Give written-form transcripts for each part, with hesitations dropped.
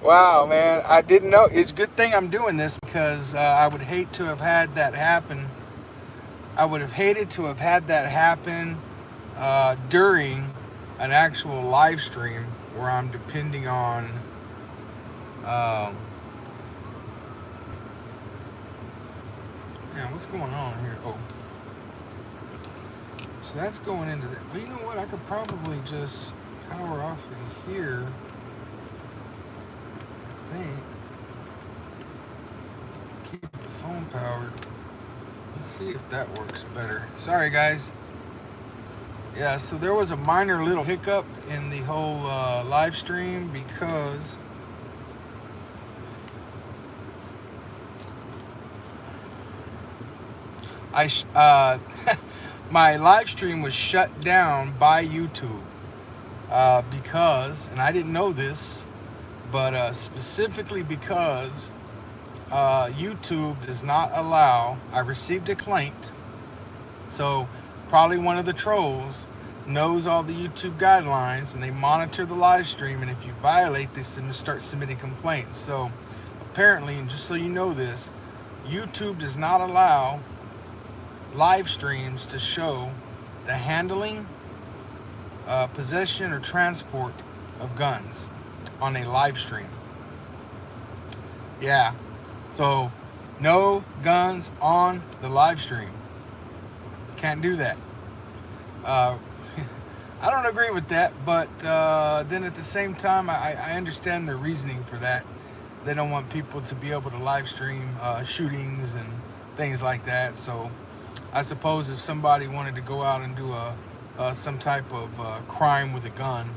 Wow, man, I didn't know. It's a good thing I'm doing this because I would hate to have had that happen. I would have hated to have had that happen during an actual live stream where I'm depending on. Um, Man, what's going on here? Oh, so that's going into that. Well, you know what? I could probably just power off of here. I think keep the phone powered. Let's see if that works better. Sorry, guys. Yeah, so there was a minor little hiccup in the whole live stream because I my live stream was shut down by YouTube because, and I didn't know this, but specifically because YouTube does not allow. I received a complaint, so probably one of the trolls knows all the YouTube guidelines and they monitor the live stream, and if you violate, they start submitting complaints. So apparently, and just so you know this, YouTube does not allow live streams to show the handling, possession, or transport of guns on a live stream. Yeah, so no guns on the live stream. Can't do that. Uh, I don't agree with that, but then at the same time, I understand their reasoning for that. They don't want people to be able to live stream shootings and things like that. So I suppose if somebody wanted to go out and do some type of crime with a gun,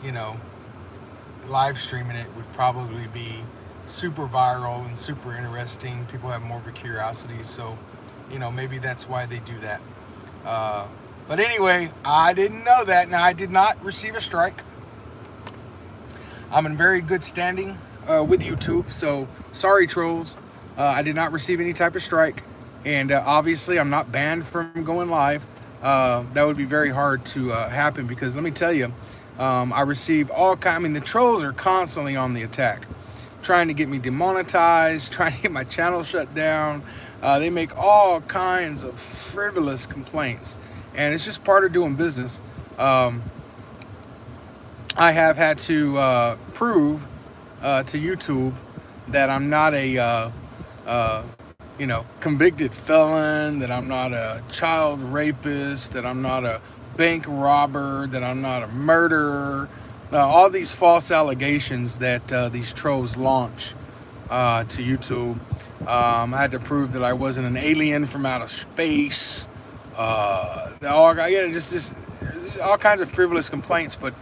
you know, live streaming it would probably be super viral and super interesting. People have more of a curiosity, so you know, maybe that's why they do that. But anyway, I didn't know that. Now, I did not receive a strike. I'm in very good standing with YouTube, so sorry, trolls. I did not receive any type of strike, and obviously, I'm not banned from going live. That would be very hard to happen because let me tell you, I receive all kinds. I mean, the trolls are constantly on the attack, trying to get me demonetized, trying to get my channel shut down. They make all kinds of frivolous complaints, and it's just part of doing business. I have had to prove to YouTube that I'm not a convicted felon, that I'm not a child rapist, that I'm not a bank robber, that I'm not a murderer. All these false allegations that these trolls launch to YouTube. I had to prove that I wasn't an alien from outer space. Just all kinds of frivolous complaints. But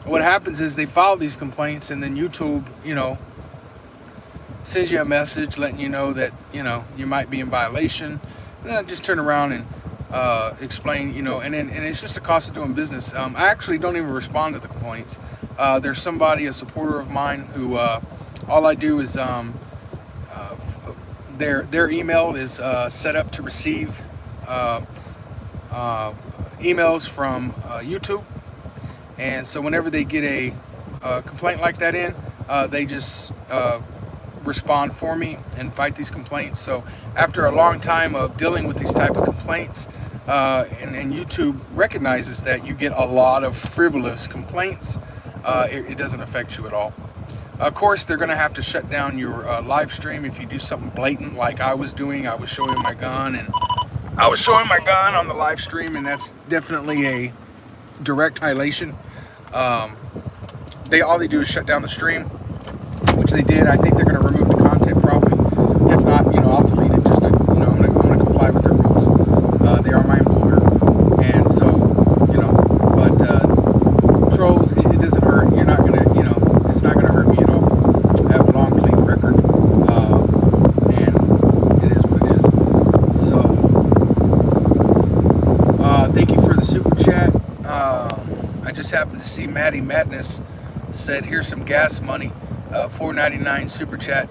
what happens is they file these complaints, and then YouTube, sends you a message letting you know that you might be in violation. And then I just turn around and explain, and it's just the cost of doing business. I actually don't even respond to the complaints. There's somebody, a supporter of mine, who all I do is their email is set up to receive emails from YouTube, and so whenever they get a complaint like that in, they just respond for me and fight these complaints. So after a long time of dealing with these type of complaints, and YouTube recognizes that you get a lot of frivolous complaints, it doesn't affect you at all. Of course, they're going to have to shut down your live stream if you do something blatant like I was doing. I was showing my gun, and I was showing my gun on the live stream, and that's definitely a direct violation. All they do is shut down the stream, which they did. I think they're going to remove the content probably. If not, I'll delete it just to, I'm going to comply with their rules. They are my employer, and so, but trolls, it doesn't hurt. You're not going to, it's not going to hurt me at all. I have a long, clean record, and it is what it is. So, thank you for the super chat. I just happened to see Maddie Madness said, "Here's some gas money." $4.99 super chat.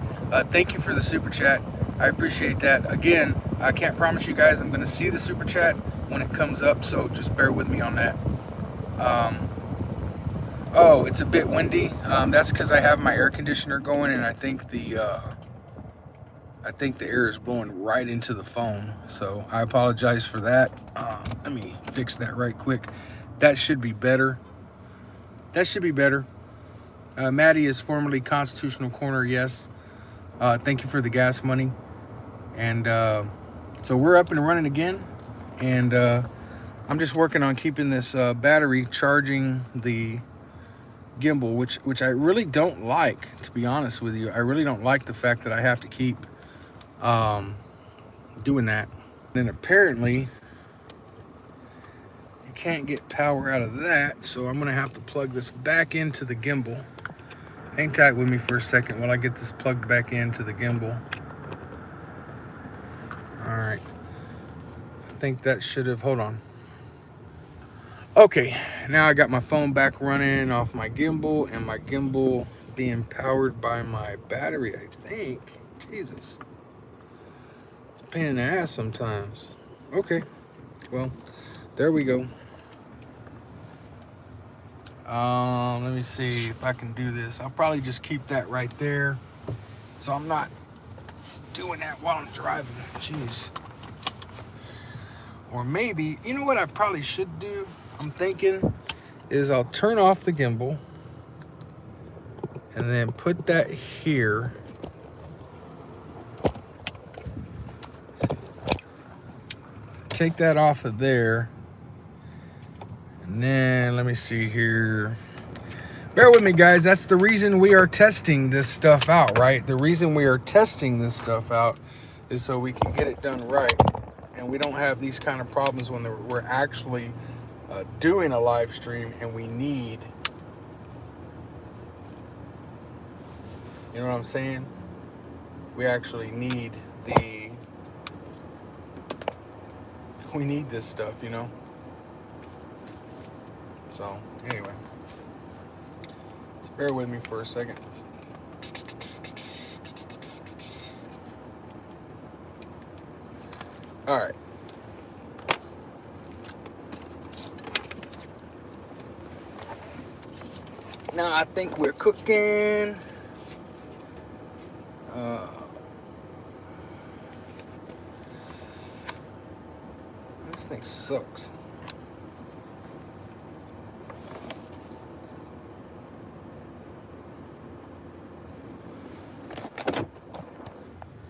Thank you for the super chat. I appreciate that. Again, I can't promise you guys I'm going to see the super chat when it comes up, so just bear with me on that. Oh, it's a bit windy. That's because I have my air conditioner going, and I think the air is blowing right into the phone. So I apologize for that. Let me fix that right quick. That should be better. That should be better. Maddie is formerly Constitutional Corner. Yes. Thank you for the gas money. And so we're up and running again. And I'm just working on keeping this battery charging the gimbal, which I really don't like, to be honest with you. I really don't like the fact that I have to keep doing that. Then apparently you can't get power out of that, so I'm gonna have to plug this back into the gimbal. Hang tight with me for a second while I get this plugged back into the gimbal. All right, I think that should have, hold on. Okay, now I got my phone back running off my gimbal, and my gimbal being powered by my battery, I think. Jesus. It's a pain in the ass sometimes. Okay, well, there we go. Let me see if I can do this. I'll probably just keep that right there, so I'm not doing that while I'm driving. Jeez. Or maybe, you know what I probably should do? I'm thinking is I'll turn off the gimbal and then put that here. Take that off of there. And then let me see here. Bear with me, guys. That's the reason we are testing this stuff out, right? The reason we are testing this stuff out is so we can get it done right. And we don't have these kind of problems when we're actually doing a live stream and we need, you know what I'm saying? We actually need we need this stuff, you know? So, anyway. Just bear with me for a second. All right. Now I think we're cooking. This thing sucks.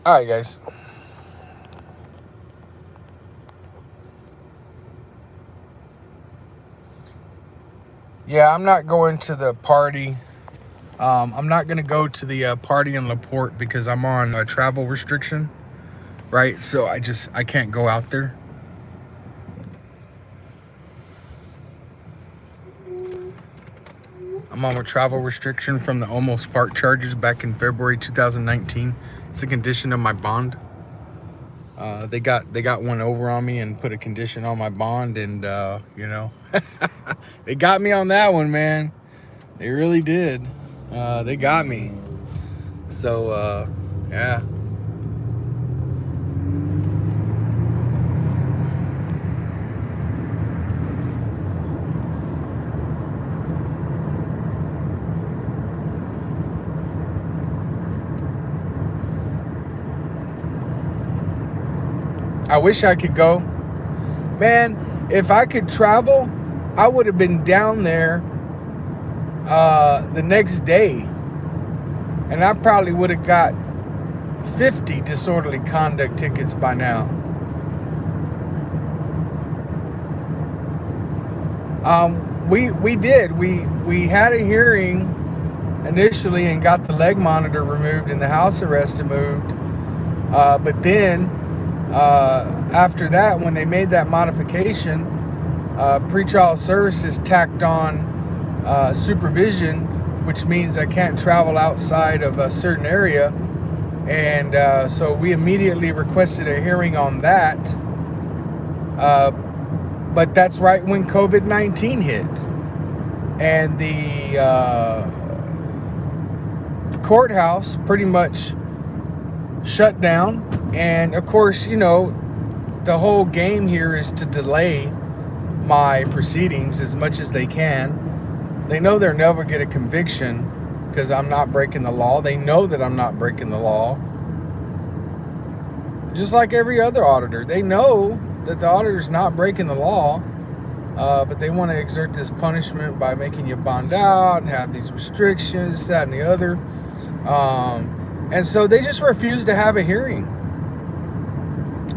All right, guys. Yeah, I'm not going to the party. I'm not going to go to the party in LaPorte because I'm on a travel restriction, right? So I can't go out there. I'm on a travel restriction from the Almost Park charges back in February 2019. It's a condition of my bond. They got one over on me and put a condition on my bond, and you know, they got me on that one, man. They really did. They got me. So yeah. I wish I could go. Man, if I could travel, I would have been down there the next day. And I probably would have got 50 disorderly conduct tickets by now. We did. We had a hearing initially and got the leg monitor removed and the house arrest removed. But then after that, when they made that modification, pretrial services tacked on supervision, which means I can't travel outside of a certain area. And so we immediately requested a hearing on that. But that's right when COVID-19 hit. And the courthouse pretty much shut down. And of course, you know, the whole game here is to delay my proceedings as much as they can. They know they'll never get a conviction because I'm not breaking the law. They know that I'm not breaking the law. Just like every other auditor. They know that the auditor's not breaking the law, but they want to exert this punishment by making you bond out and have these restrictions, that and the other. And so they just refuse to have a hearing.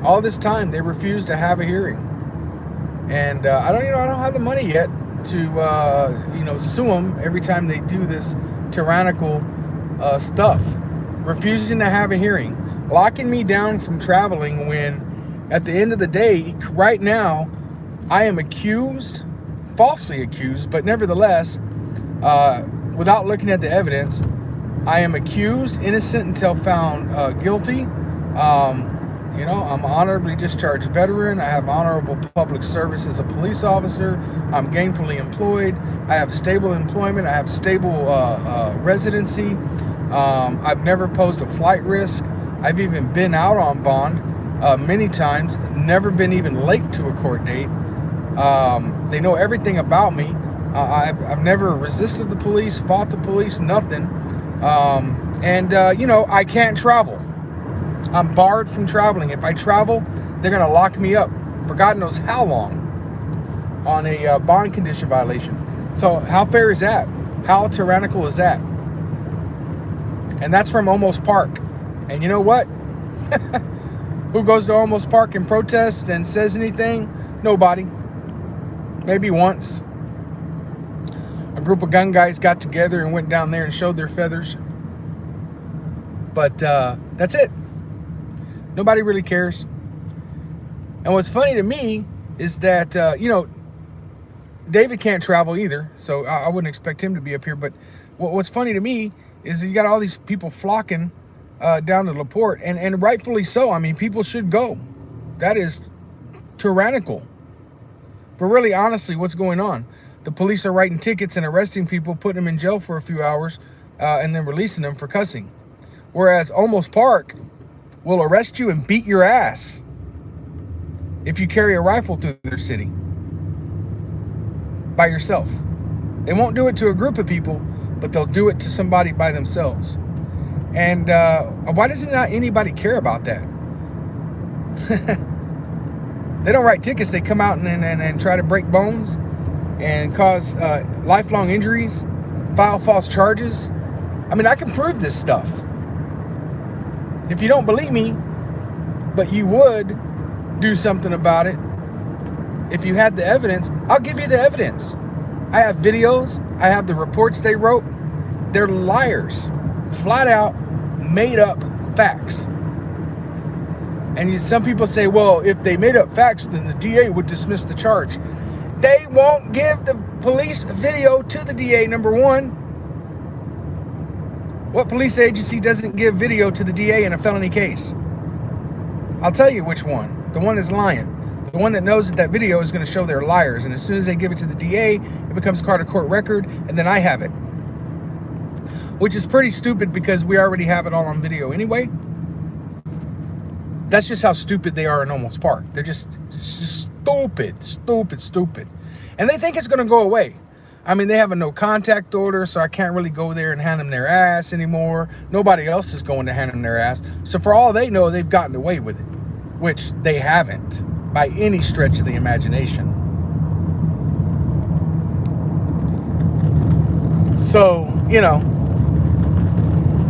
All this time, they refuse to have a hearing. And I don't have the money yet to, sue them every time they do this tyrannical stuff. Refusing to have a hearing. Locking me down from traveling when, at the end of the day, right now, I am accused, falsely accused, but nevertheless, without looking at the evidence, I am accused, innocent until found guilty. I'm an honorably discharged veteran. I have honorable public service as a police officer. I'm gainfully employed. I have stable employment. I have stable residency. I've never posed a flight risk. I've even been out on bond many times, never been even late to a court date. They know everything about me. I've never resisted the police, fought the police, nothing. I can't travel. I'm barred from traveling. If I travel, they're going to lock me up for God knows how long on a bond condition violation. So how fair is that? How tyrannical is that? And that's from Olmos Park. And you know what? Who goes to Olmos Park and protests and says anything? Nobody. Maybe once. A group of gun guys got together and went down there and showed their feathers. But that's it. Nobody really cares. And what's funny to me is that, David can't travel either. So I wouldn't expect him to be up here. But what's funny to me is you got all these people flocking down to LaPorte, and rightfully so. I mean, people should go. That is tyrannical. But really, honestly, what's going on? The police are writing tickets and arresting people, putting them in jail for a few hours, and then releasing them for cussing. Whereas Olmos Park will arrest you and beat your ass if you carry a rifle through their city by yourself. They won't do it to a group of people, but they'll do it to somebody by themselves. And why doesn't not anybody care about that? They don't write tickets. They come out and try to break bones and cause lifelong injuries, file false charges. I mean, I can prove this stuff. If you don't believe me, but you would do something about it, if you had the evidence, I'll give you the evidence. I have videos. I have the reports they wrote. They're liars. Flat out made up facts. And some people say, well, if they made up facts, then the DA would dismiss the charge. They won't give the police video to the DA, number one. What police agency doesn't give video to the DA in a felony case? I'll tell you which one. The one that's lying. The one that knows that video is going to show they're liars. And as soon as they give it to the DA, it becomes part of court record, and then I have it. Which is pretty stupid because we already have it all on video anyway. That's just how stupid they are in Olmos Park. They're just stupid. And they think it's going to go away. I mean, they have a no contact order, so I can't really go there and hand them their ass anymore. Nobody else is going to hand them their ass. So for all they know, they've gotten away with it, which they haven't by any stretch of the imagination. So,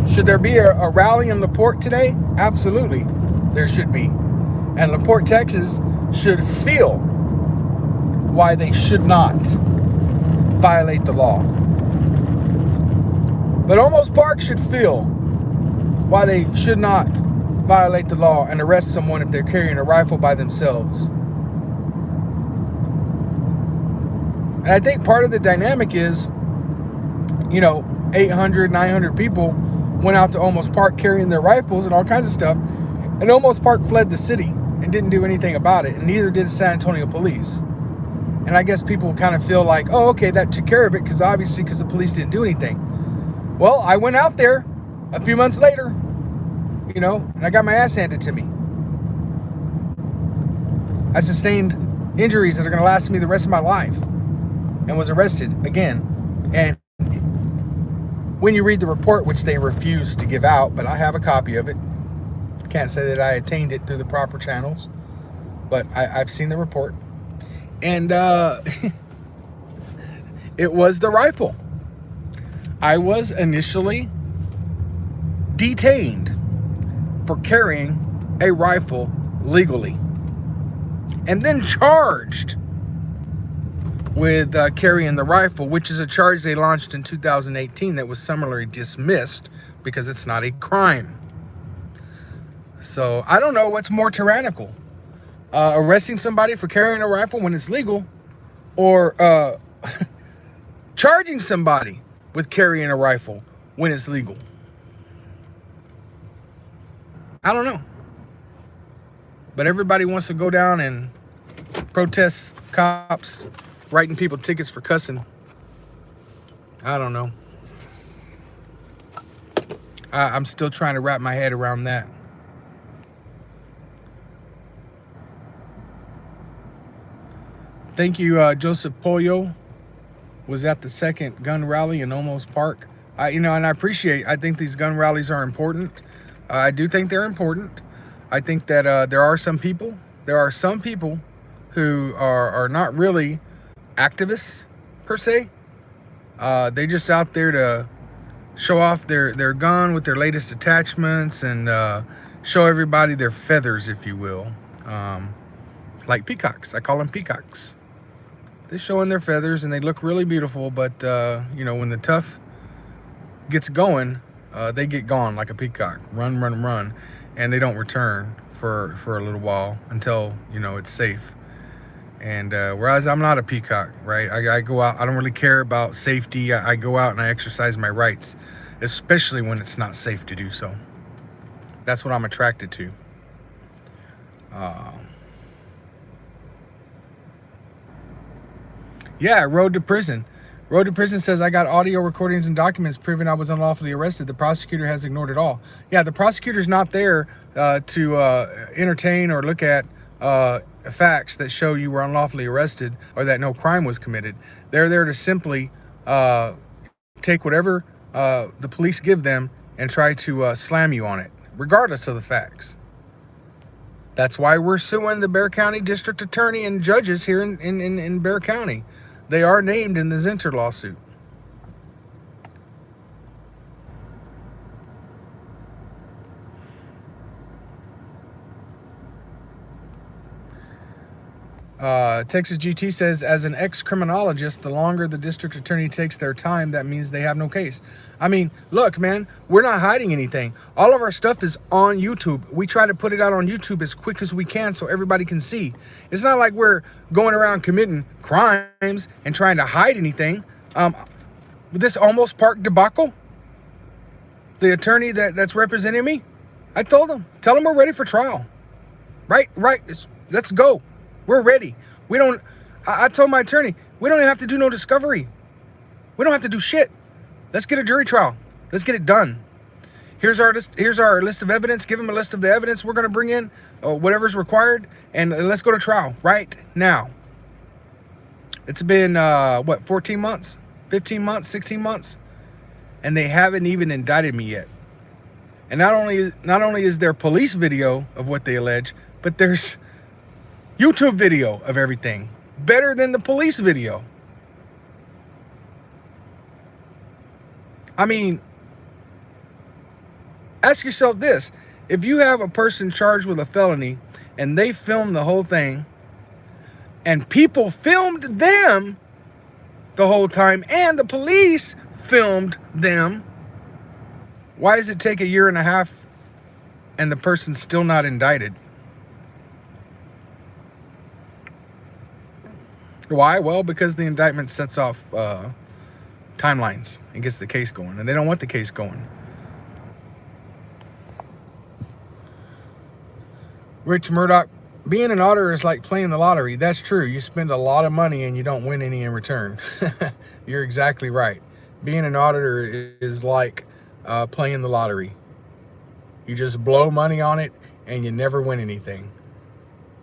should there be a rally in LaPorte today? Absolutely, there should be. And LaPorte, Texas should feel why they should not violate the law. But Olmos Park should feel why they should not violate the law and arrest someone if they're carrying a rifle by themselves. And I think part of the dynamic is, 800, 900 people went out to Olmos Park carrying their rifles and all kinds of stuff. And Olmos Park fled the city and didn't do anything about it. And neither did the San Antonio police. And I guess people kind of feel like, oh, okay, that took care of it because the police didn't do anything. Well, I went out there a few months later, and I got my ass handed to me. I sustained injuries that are going to last me the rest of my life and was arrested again And when you read the report, which they refuse to give out, but I have a copy of it. Can't say that I attained it through the proper channels, but I've seen the report. And it was the rifle. I was initially detained for carrying a rifle legally, and then charged with carrying the rifle, which is a charge they launched in 2018 that was summarily dismissed because it's not a crime. So I don't know what's more tyrannical, arresting somebody for carrying a rifle when it's legal, or charging somebody with carrying a rifle when it's legal. I don't know. But everybody wants to go down and protest cops writing people tickets for cussing. I don't know. I'm still trying to wrap my head around that. Thank you, Joseph Pollo. Was at the second gun rally in Olmos Park. And I appreciate, I think these gun rallies are important. I do think they're important. I think that there are some people who are not really activists per se. They just out there to show off their gun with their latest attachments and show everybody their feathers, if you will. Like peacocks. I call them peacocks. They're showing their feathers and they look really beautiful, but when the tough gets going, they get gone like a peacock. Run, run, run. And they don't return for a little while until, it's safe. And whereas I'm not a peacock, right? I go out, I don't really care about safety. I go out and I exercise my rights, especially when it's not safe to do so. That's what I'm attracted to. Yeah, Road to Prison. Road to Prison says, I got audio recordings and documents proving I was unlawfully arrested. The prosecutor has ignored it all. Yeah, the prosecutor's not there to entertain or look at facts that show you were unlawfully arrested or that no crime was committed. They're there to simply take whatever the police give them and try to slam you on it, regardless of the facts. That's why we're suing the Bexar County District Attorney and judges here in Bexar County. They are named in the Zinter lawsuit. Texas GT says, as an ex-criminologist, the longer the district attorney takes their time, that means they have no case. I mean, look, man, we're not hiding anything. All of our stuff is on YouTube. We try to put it out on YouTube as quick as we can so everybody can see. It's not like we're going around committing crimes and trying to hide anything. This Olmos Park debacle, the attorney that's representing me, I told him, tell him we're ready for trial. Right, let's go. We're ready. I told my attorney, we don't even have to do no discovery. We don't have to do shit. Let's get a jury trial. Let's get it done. Here's our list of evidence. Give him a list of the evidence we're going to bring in, whatever's required, and let's go to trial right now. It's been, 14 months, 15 months, 16 months, and they haven't even indicted me yet. And not only is there police video of what they allege, but there's YouTube video of everything. Better than the police video. I mean, ask yourself this. If you have a person charged with a felony and they filmed the whole thing and people filmed them the whole time and the police filmed them, why does it take 1.5 years and the person's still not indicted? Why? Well, because the indictment sets off timelines and gets the case going, and they don't want the case going. Rich Murdoch, being an auditor is like playing the lottery. That's true. You spend a lot of money and you don't win any in return. You're exactly right. Being an auditor is like playing the lottery. You just blow money on it and you never win anything.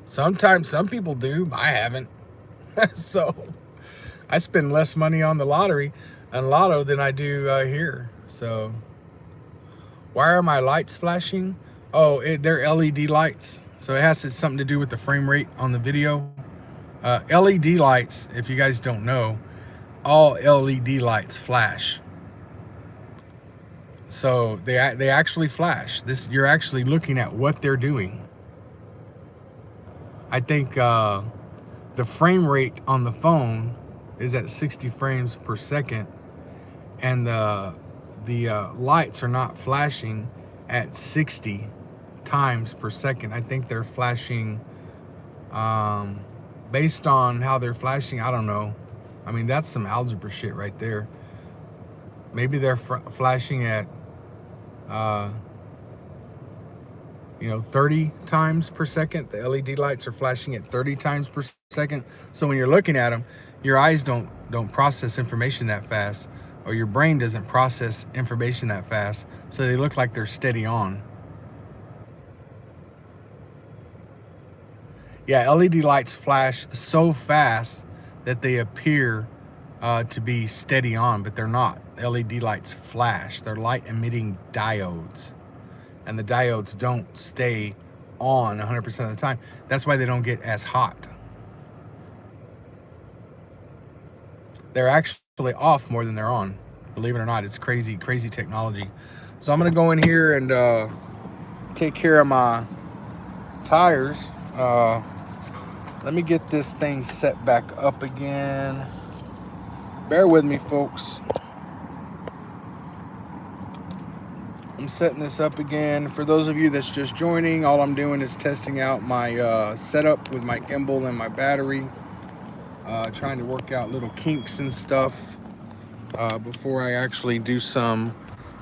Sometimes some people do. I haven't. So I spend less money on the lottery in Lotto than I do here. So why are my lights flashing? Oh, they're LED lights. So it has something to do with the frame rate on the video. LED lights, if you guys don't know, all LED lights flash. So they actually flash. You're actually looking at what they're doing. I think the frame rate on the phone is at 60 frames per second, and the lights are not flashing at 60 times per second. I think they're flashing based on how they're flashing. I don't know. I mean, that's some algebra shit right there. Maybe they're flashing at 30 times per second. The LED lights are flashing at 30 times per second. So when you're looking at them, your eyes don't process information that fast, or your brain doesn't process information that fast. So they look like they're steady on. Yeah, LED lights flash so fast that they appear to be steady on, but they're not. LED lights flash. They're light emitting diodes, and the diodes don't stay on 100% of the time. That's why they don't get as hot. They're actually off more than they're on. Believe it or not, it's crazy technology. So I'm gonna go in here and take care of my tires. Let me get this thing set back up again. Bear with me, folks. I'm setting this up again. For those of you that's just joining, all I'm doing is testing out my setup with my gimbal and my battery. Trying to work out little kinks and stuff before I actually do some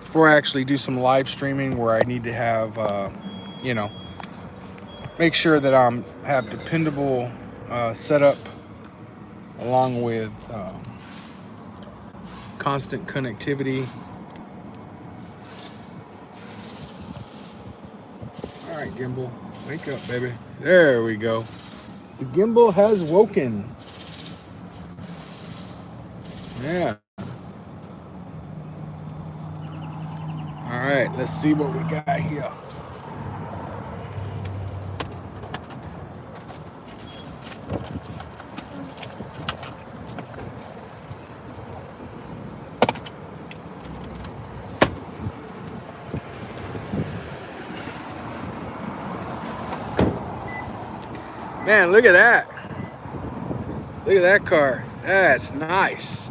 live streaming, where I need to have make sure that I have dependable setup, along with constant connectivity. All right, gimbal, wake up, baby. There we go. The gimbal has woken. Yeah. All right, let's see what we got here. Man, look at that. Look at that car. That's nice.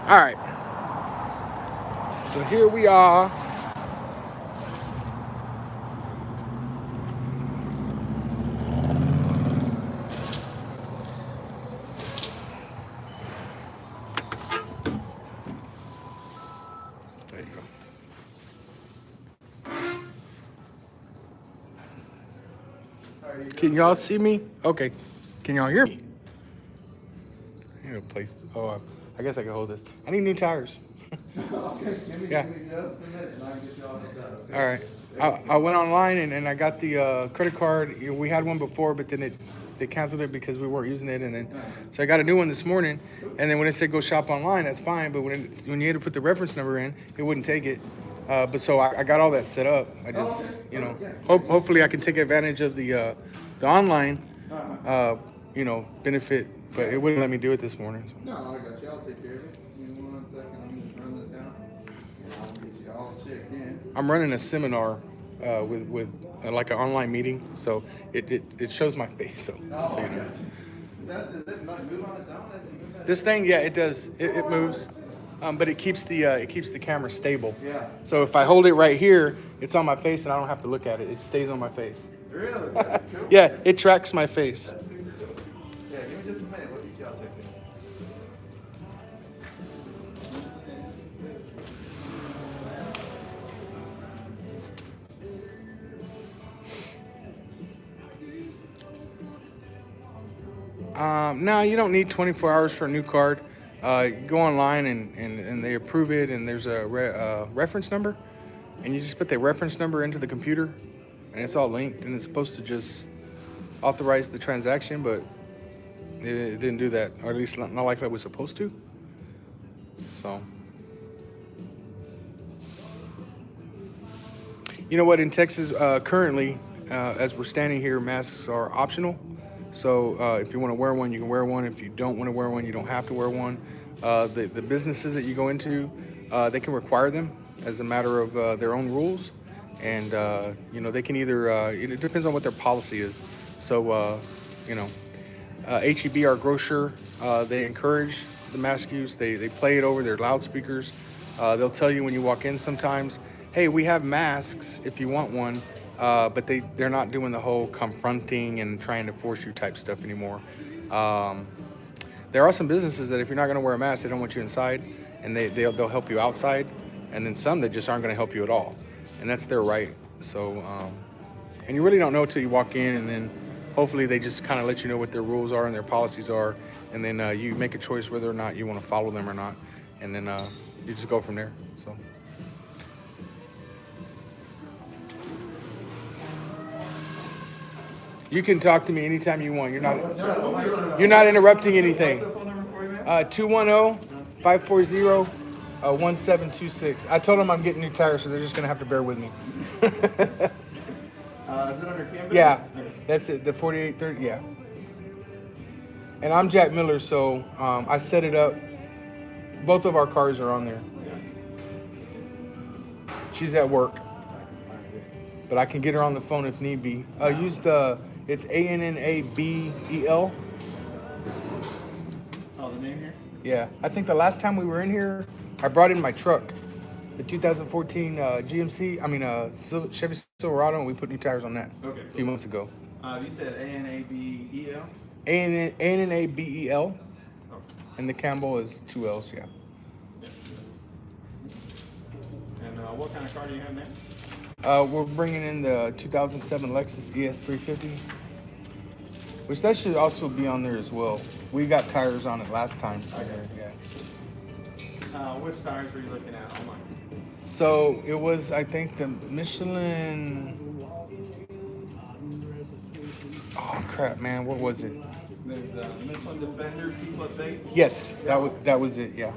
All right. So here we are. There you go. Can y'all see me? Okay. Can y'all hear me? I need a place. I guess I can hold this. I need new tires. Okay, give me just a minute and I can get you all hooked up. Okay? All right. I went online and I got the credit card. We had one before, but then they canceled it because we weren't using it. And then, so I got a new one this morning. And then when it said go shop online, that's fine. But when you had to put the reference number in, it wouldn't take it. But so I got all that set up. I just, hopefully I can take advantage of the online, benefit. But it wouldn't let me do it this morning. So. No, I got you. I'll take care of it. Give me 1 second. I'm just run this out. And I'll get you all checked in. I'm running a seminar with like an online meeting, so it shows my face. So, Oh, so you know. Does that not move on its own as you move that? This thing, yeah, it does. It moves, but it keeps the camera stable. Yeah. So if I hold it right here, it's on my face, and I don't have to look at it. It stays on my face. Really? That's cool. Yeah, it tracks my face. That's super cool. Yeah, give me just a minute. We'll get you all checked in. No, you don't need 24 hours for a new card. You go online and they approve it, and there's a reference number, and you just put the reference number into the computer, and it's all linked, and it's supposed to just authorized the transaction, but it didn't do that, or at least not like it was supposed to. So, you know what? In Texas, currently, as we're standing here, masks are optional. So if you want to wear one, you can wear one. If you don't want to wear one, you don't have to wear one. The businesses that you go into, they can require them as a matter of their own rules. And, you know, they can either, it depends on what their policy is. So, you know, HEB, our grocer, they encourage the mask use. They play it over their loudspeakers. They'll tell you when you walk in sometimes, hey, we have masks if you want one. But they're not doing the whole confronting and trying to force you type stuff anymore. There are some businesses that if you're not going to wear a mask, they don't want you inside, and they'll help you outside. And then some that just aren't going to help you at all, and that's their right. So, and you really don't know till you walk in, and then hopefully they just kind of let you know what their rules are and their policies are, and then you make a choice whether or not you want to follow them or not, and then you just go from there. So. You can talk to me anytime you want. You're not interrupting anything. 210-540-1726. I told them I'm getting new tires, so they're just gonna have to bear with me. Is it under canvas? Yeah, that's it. The 4830. Yeah. And I'm Jack Miller, so I set it up. Both of our cars are on there. She's at work, but I can get her on the phone if need be. Use it's ANNABEL. Oh, the name here? Yeah, I think the last time we were in here, I brought in my truck, the 2014 Chevy Silverado, and we put new tires on that Okay, a few months ago. You said ANABEL? ANNABEL, Oh. and the Campbell is 2 L's, yeah. And what kind of car do you have now? We're bringing in the 2007 Lexus ES350, which that should also be on there as well. We got tires on it last time. Okay. Yeah. Which tires were you looking at online? So it was, I think, the Michelin. Oh crap, man! What was it? There's the Michelin Defender T+8. Yes, that was it. Yeah.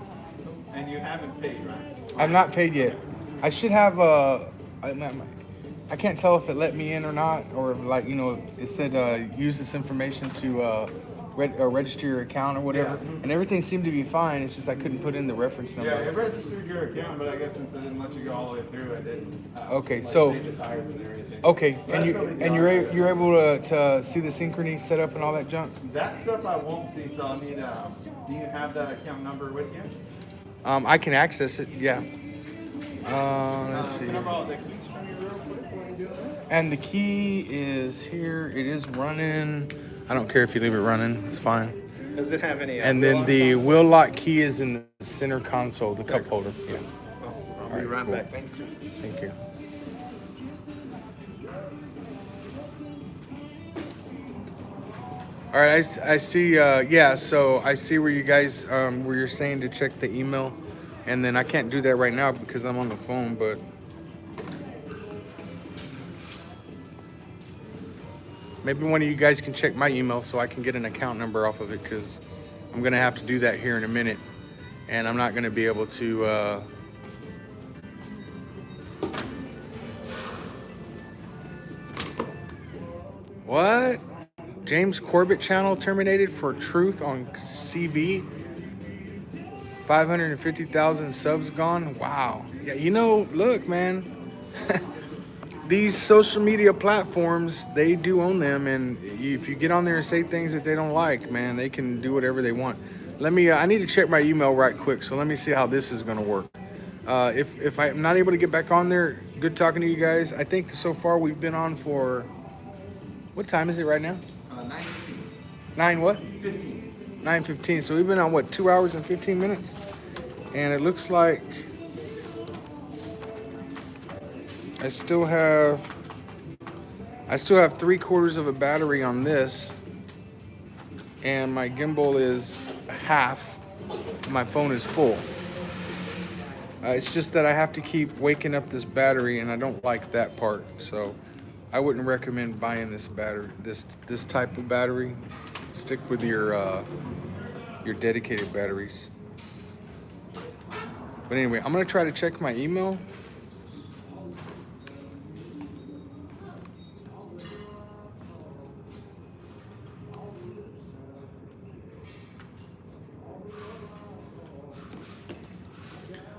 And you haven't paid, right? I'm not paid yet. I should have I can't tell if it let me in or not, or like, you know, it said use this information to register your account or whatever, Yeah. and everything seemed to be fine. It's just I couldn't put in the reference number. Yeah, it registered your account, but I guess since it didn't let you go all the way through, it didn't. Okay, like, so save the tires and everything. okay, But and that's no big deal. you're able to see the Synchrony setup and all that junk. That stuff I won't see, so I'll need. Do you have that account number with you? I can access it. Yeah. Let's see. Can I borrow the keys from you real quick while you do that? And the key is here. It is running. I don't care if you leave it running. It's fine. Does it have any? And then the wheel lock key is in the center console, the cup holder. Yeah. I'll be Alright, right cool. back. Thanks. Thank you. All right, I see. Yeah, so I see where you guys where you're saying to check the email, and then I can't do that right now because I'm on the phone. But maybe one of you guys can check my email so I can get an account number off of it, because I'm gonna have to do that here in a minute, and I'm not gonna be able to. What? James Corbett channel terminated for truth on CV. 550,000 subs gone. Wow. Yeah, you know, look, man. These social media platforms, they do own them, and if you get on there and say things that they don't like, man, they can do whatever they want. Let me. I need to check my email right quick, so let me see how this is gonna work. If I'm not able to get back on there, good talking to you guys. I think so far we've been on for. What time is it right now? 9:15. 9 what? 15. 9:15. So we've been on what, 2 hours and 15 minutes? And it looks like I still have 3/4 of a battery on this, and my gimbal is half. My phone is full. It's just that I have to keep waking up this battery, and I don't like that part. So I wouldn't recommend buying this battery, this type of battery. Stick with your dedicated batteries. But anyway, I'm gonna try to check my email.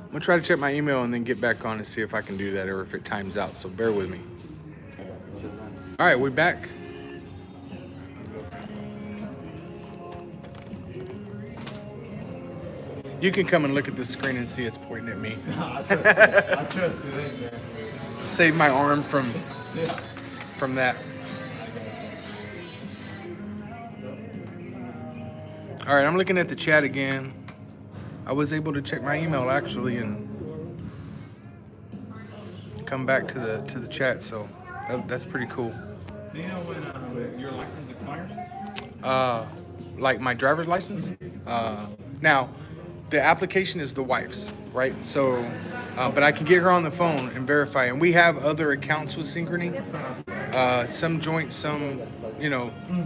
I'm gonna try to check my email and then get back on and see if I can do that or if it times out. So bear with me. All right, we're back. You can come and look at the screen and see it's pointing at me. I trust you, man. Save my arm from that. All right, I'm looking at the chat again. I was able to check my email actually and come back to the chat, so that's pretty cool. Do you know when your license expires? Like my driver's license. Now, the application is the wife's, right? So, but I can get her on the phone and verify. And we have other accounts with Synchrony. Some joint, some,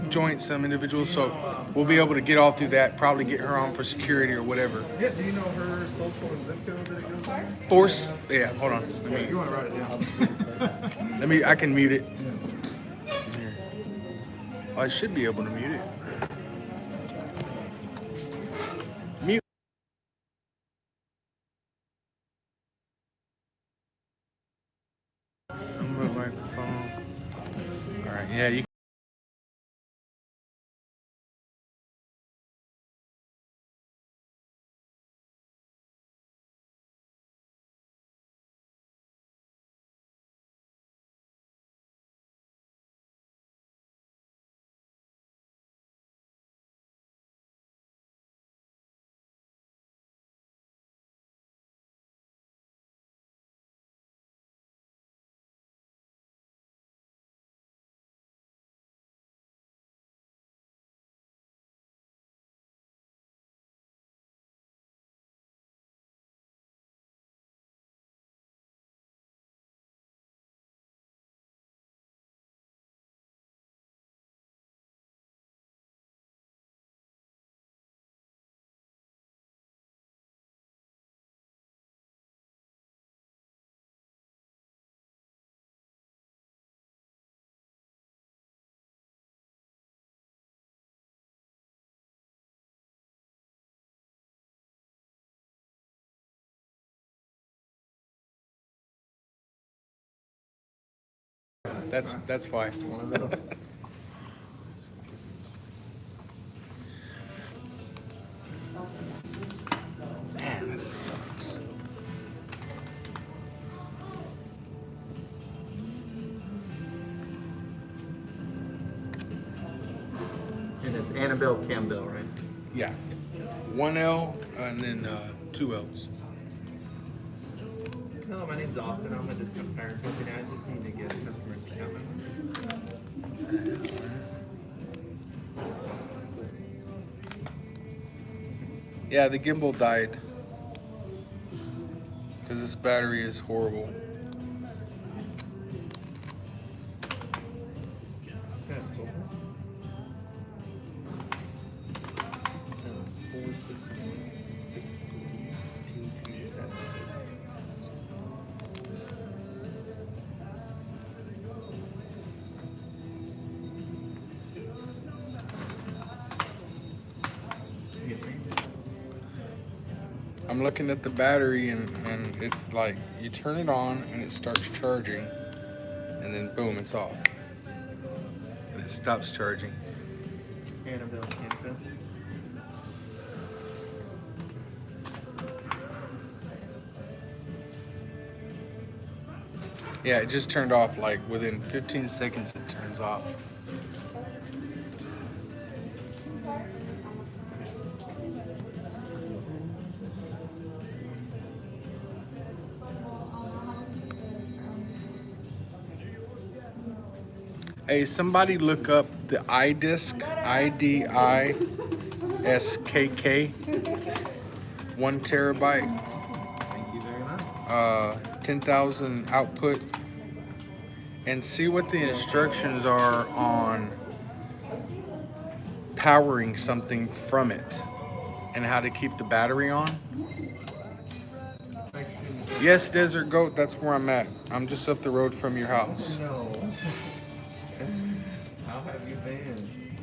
joint, some individuals. So we'll be able to get all through that. Probably get her on for security or whatever. Yeah. Do you know her social and zip code that it goes by? Force. Yeah. Hold on. If you want to write it down. I can mute it. Here. Oh, I should be able to mute it. Mute. Remote microphone. All right. Yeah. You. That's fine. Man, this sucks. And it's Annabelle Campbell, right? Yeah. 1 L and then 2 L's. Hello, my name's Austin. I'm with this tire company. I just need to get a customer's account number. Yeah, the gimbal died because this battery is horrible. Yeah, so. 461-63227. Yes, ma'am. I'm looking at the battery and it like you turn it on and it starts charging and then boom, it's off. And it stops charging. Annabelle Campbell. Yeah, it just turned off like within 15 seconds it turns off. Hey, somebody look up the iDisk, IDISKK, 1 terabyte, Thank you very much. 10,000 output, and see what the instructions are on powering something from it and how to keep the battery on. Yes, Desert Goat, that's where I'm at. I'm just up the road from your house. No. How have you been?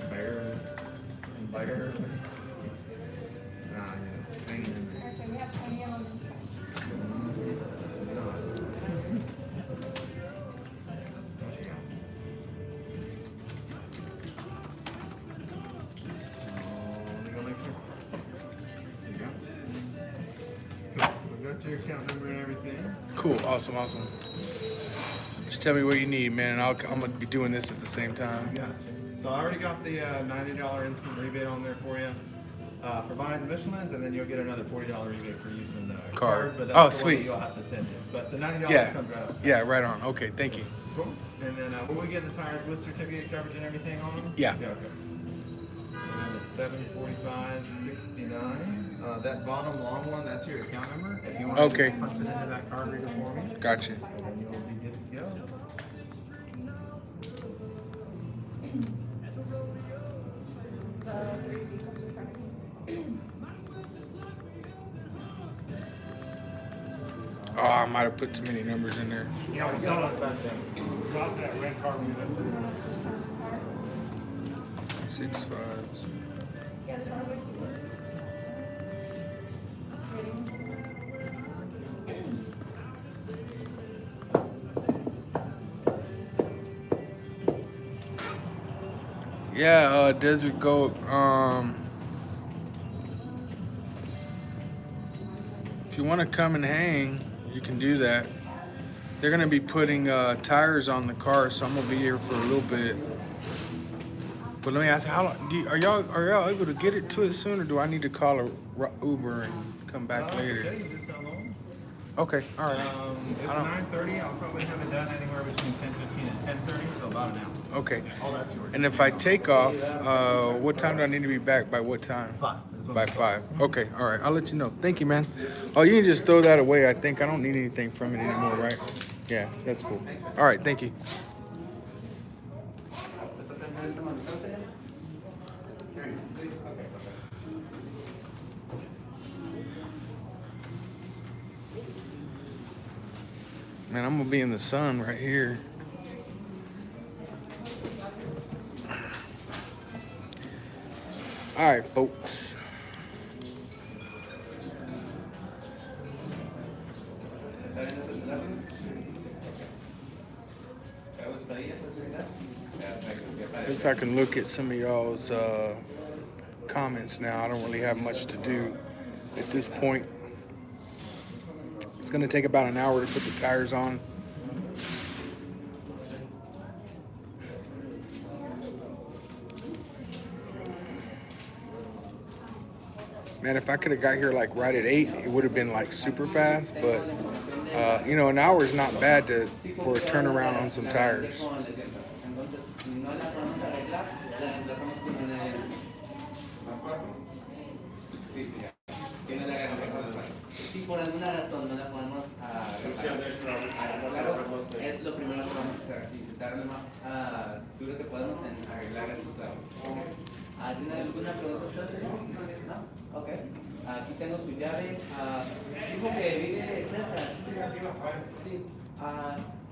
Barely. Barely. Nah, yeah. Hanging in there. Okay, we have 20 of them. No. What you got? Let me go make sure. There you go. Cool. We got your account number and everything. Cool, awesome. Just tell me what you need, man, and I'm gonna be doing this at the same time. Gotcha. So I already got the $90 instant rebate on there for you for buying the Michelin's, and then you'll get another $40 rebate for using the Card. But Oh, the one sweet. that you'll have to send it. But the $90 Yeah, comes right up. yeah, right on. Okay, thank you. Cool. And then will we get the tires with certificate coverage and everything on them? Yeah. Yeah. Okay. And it's $745.69. That bottom long one, that's your account number. If you want to Okay. punch it into that card reader for me, Gotcha. and then you'll be good to go. Oh, I might have put too many numbers in there. Yeah, we got it back there. Drop that red card with it. 6 5s. Yeah, Desert Goat. If you want to come and hang, you can do that. They're gonna be putting tires on the car, so I'm gonna be here for a little bit. But let me ask, how long? Are y'all able to get it to it soon, or do I need to call a Uber and come back later? Okay, just how long? Okay, all right. It's I don't- 9:30. I'll probably have it done anywhere between 10:15 and 10:30, so about an hour. Okay. All that's yours. And if I take off, what time do I need to be back? By what time? 5 is when By we 5. Okay, all right. I'll let you know. Thank you, man. Oh, you can just throw that away. I think I don't need anything from it anymore, right? Yeah, that's cool. All right, thank you. Man, I'm gonna be in the sun right here. All right, folks. At least I can look at some of y'all's comments now. I don't really have much to do at this point. It's gonna take about an hour to put the tires on. Man, if I could have got here like right at 8, it would have been like super fast. But you know, an hour is not bad for a turnaround on some tires. Si por alguna razón no la podemos arreglar, es lo primero que vamos a hacer, intentar lo más duro que podemos en arreglar estos clavos. ¿Tiene alguna pregunta usted, señor? ¿No? Ok. Aquí tengo su llave. Dijo que vive cerca. Sí.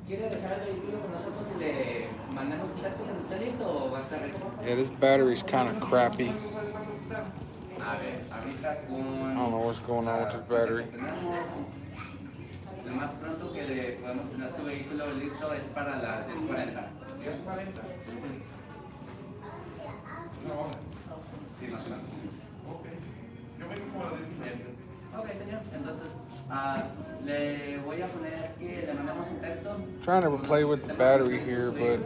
¿Quiere dejar el vehículo con nosotros y le mandamos un texto cuando esté listo o va a estar recogido? Yeah, this battery's kind of crappy. A ver, ahorita con... I don't know what's going on with this battery. Lo más pronto que le podemos tener su vehículo listo es para las 10:40. ¿10:40? Sí, más o menos. Yo vengo como a las 10:30. Ok, señor. Entonces, le voy a poner que le mandamos un texto. Trying to play with the battery here, but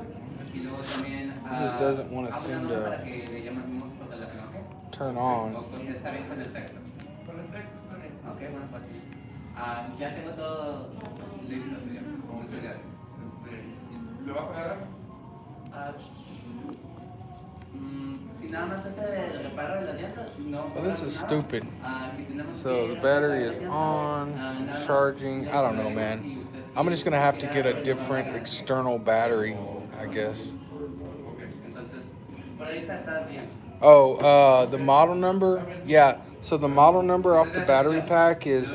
Y luego también... it just doesn't want to seem para to que le llamemos por teléfono, ¿ok? turn on. O está bien con el texto. Con el texto también. Ok, bueno, pues ya tengo todo listo, señor. Muchas gracias. ¿Se va a pagar? Si nada más es el reparo de las llantas, no. Well, this is stupid. Si tenemos So que the battery reemplazar is la llanta, on, nada más charging. I don't know, le man. si usted I'm just gonna have to get a different external battery, I guess. Entonces, por ahorita estás bien. Oh, the model number? Yeah. So the model number off the battery pack is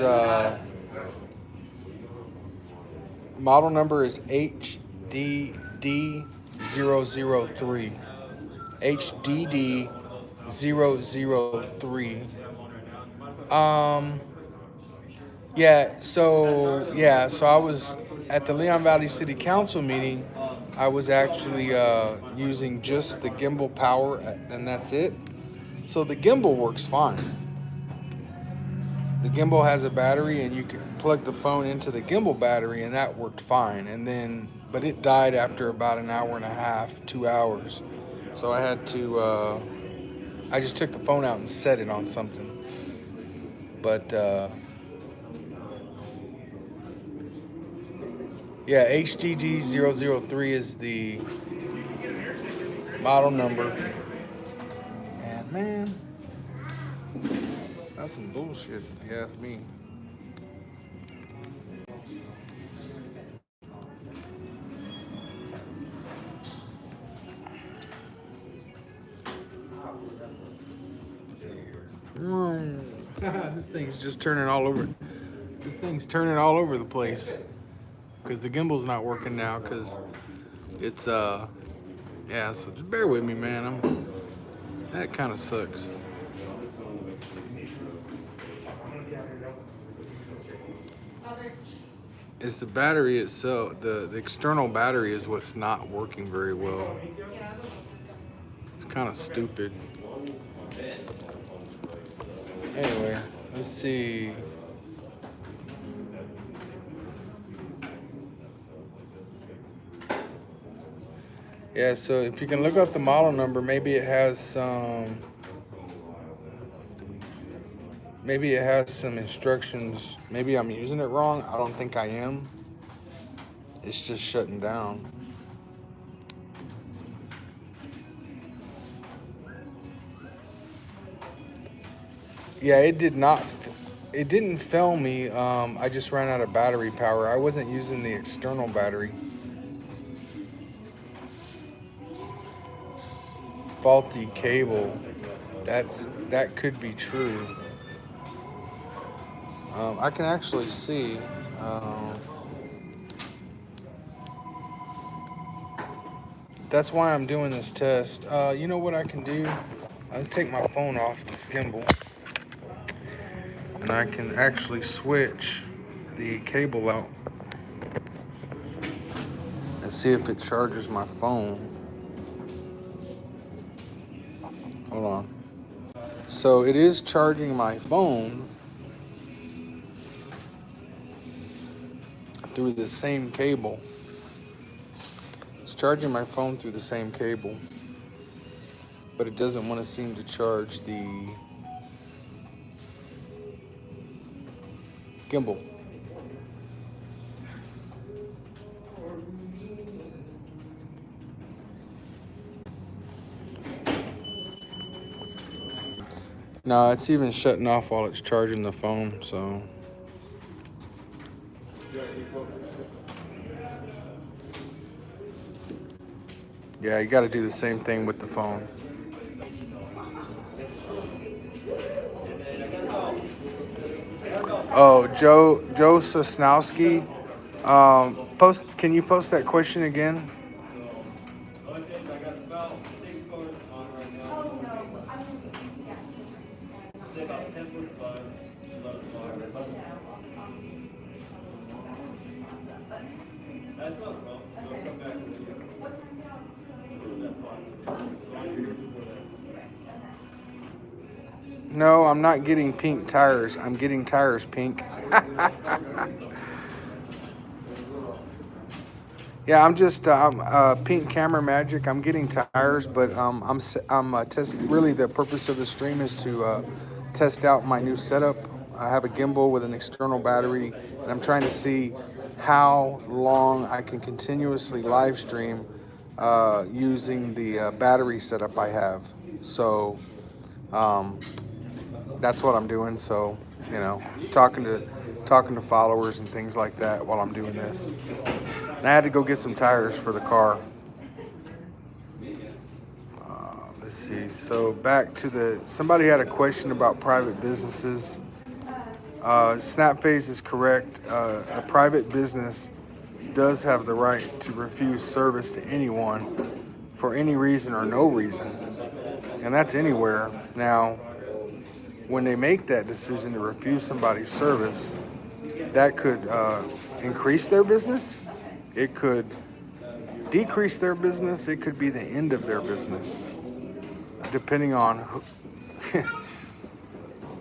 model number is HDD003. HDD003. So I was at the Leon Valley City Council meeting. I was actually using just the gimbal power, and that's it. So the gimbal works fine. The gimbal has a battery, and you can plug the phone into the gimbal battery, and that worked fine. And then, but it died after about an hour and a half, 2 hours. So I had to, I just took the phone out and set it on something. But, yeah, HDD003 is the model number. And man, that's some bullshit if you ask me. Let's see here. This thing's just turning all over. This thing's turning all over the place. Because the gimbal's not working now, because it's yeah, so just bear with me, man. That kind of sucks. It's the battery itself, the external battery is what's not working very well. It's kind of stupid. Anyway, let's see. Yeah, so if you can look up the model number, maybe it has some instructions. Maybe I'm using it wrong. I don't think I am. It's just shutting down. Yeah, it didn't fail me. I just ran out of battery power. I wasn't using the external battery. Faulty cable. That could be true. I can actually see. That's why I'm doing this test. You know what I can do? I'll take my phone off this gimbal, and I can actually switch the cable out and see if it charges my phone. Hold on. So it is charging my phone through the same cable. It's charging my phone through the same cable, but it doesn't want to seem to charge the gimbal. No, it's even shutting off while it's charging the phone, so. Yeah, you got to do the same thing with the phone. Oh, Joe Sosnowski. Can you post that question again? No, I'm not getting pink tires. I'm getting tires pink. Yeah, I'm just Pink Camera Magic. I'm getting tires, but I'm testing. Really, the purpose of the stream is to test out my new setup. I have a gimbal with an external battery, and I'm trying to see how long I can continuously live stream using the battery setup I have. So that's what I'm doing. So you know, talking to followers and things like that while I'm doing this. And I had to go get some tires for the car. Let's see. So back to somebody had a question about private businesses. Snapface is correct. A private business does have the right to refuse service to anyone for any reason or no reason, and that's anywhere. Now, when they make that decision to refuse somebody's service, that could increase their business, it could decrease their business, it could be the end of their business, depending on who.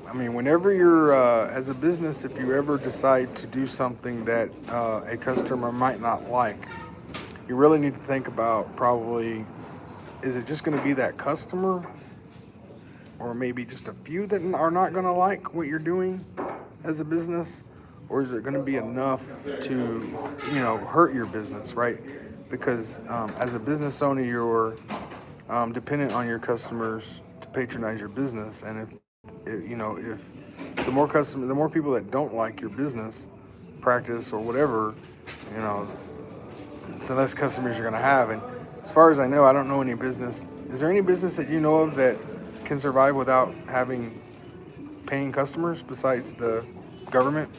I mean, whenever you're, as a business, if you ever decide to do something that a customer might not like, you really need to think about probably, is it just going to be that customer, or maybe just a few that are not going to like what you're doing as a business, or is it going to be enough to, you know, hurt your business, right? Because as a business owner, you're dependent on your customers to patronize your business, and if the more people that don't like your business practice or whatever, you know, the less customers you're going to have. And as far as I know, I don't know any business. Is there any business that you know of that can survive without having paying customers besides the government?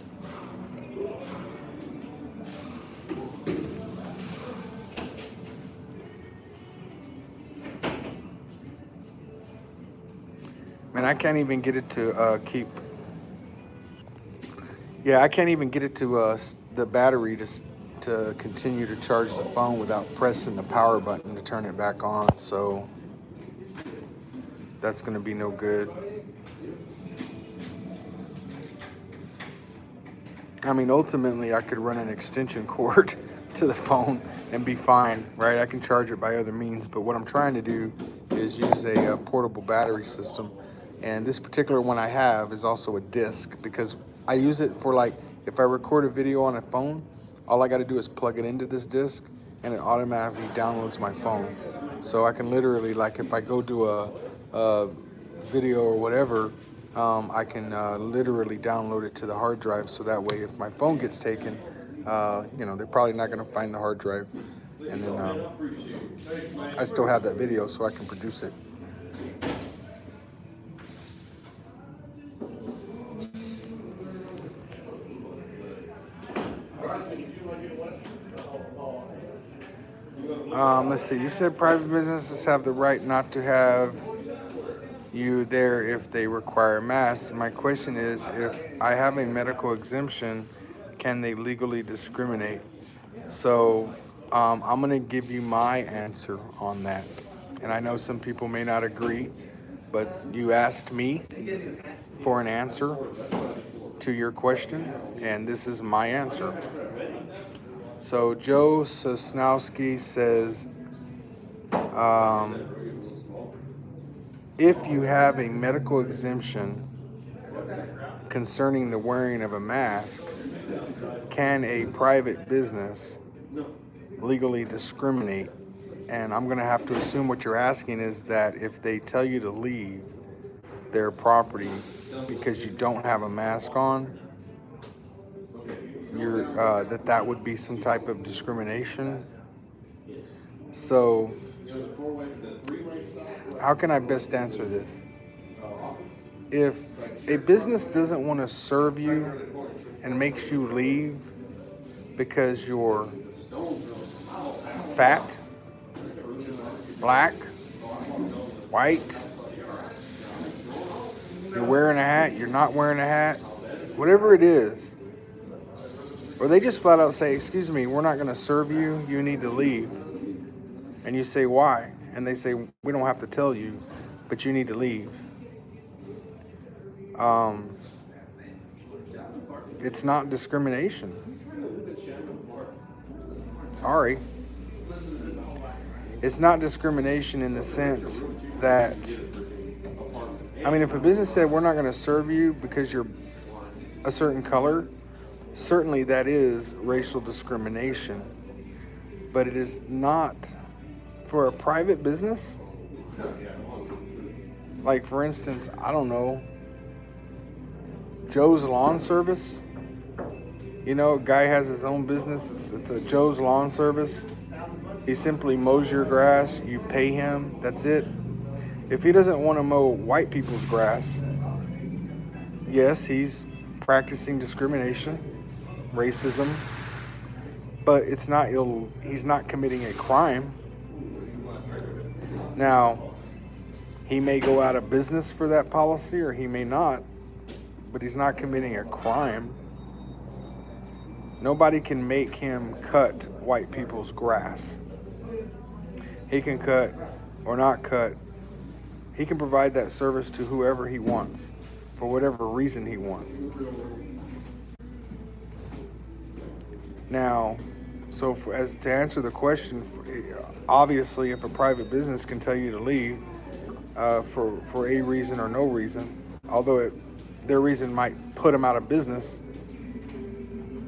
Man, I can't even get it to keep. Yeah, I can't even get it to the battery to continue to charge the phone without pressing the power button to turn it back on. So that's going to be no good. I mean, ultimately, I could run an extension cord to the phone and be fine, right? I can charge it by other means, but what I'm trying to do is use a portable battery system. And this particular one I have is also a disc, because I use it for, like, if I record a video on a phone, all I got to do is plug it into this disc and it automatically downloads my phone. So I can literally, like, if I go do a video or whatever, I can literally download it to the hard drive, so that way if my phone gets taken, you know, they're probably not going to find the hard drive. And then I still have that video, so I can produce it. Let's see, you said private businesses have the right not to have you there if they require masks. My question is, if I have a medical exemption, can they legally discriminate? So I'm going to give you my answer on that. And I know some people may not agree, but you asked me for an answer to your question, and this is my answer. So Joe Sosnowski says, if you have a medical exemption concerning the wearing of a mask, can a private business legally discriminate? And I'm going to have to assume what you're asking is that if they tell you to leave their property because you don't have a mask on, that would be some type of discrimination. So how can I best answer this? If a business doesn't want to serve you and makes you leave because you're fat, black, white, you're wearing a hat, you're not wearing a hat, whatever it is, or they just flat out say, excuse me, we're not going to serve you, you need to leave. And you say, why? And they say, we don't have to tell you, but you need to leave. It's not discrimination. Sorry. It's not discrimination in the sense that, I mean, if a business said, we're not going to serve you because you're a certain color, certainly that is racial discrimination, but it is not for a private business. Like, for instance, I don't know, Joe's Lawn Service. You know, a guy has his own business. It's a Joe's Lawn Service. He simply mows your grass. You pay him. That's it. If he doesn't want to mow white people's grass, yes, he's practicing discrimination, racism, but it's not he's not committing a crime. Now, he may go out of business for that policy or he may not, but he's not committing a crime. Nobody can make him cut white people's grass. He can cut or not cut. He can provide that service to whoever he wants, for whatever reason he wants. Now, as to answer the question, obviously, if a private business can tell you to leave for a reason or no reason, although their reason might put them out of business,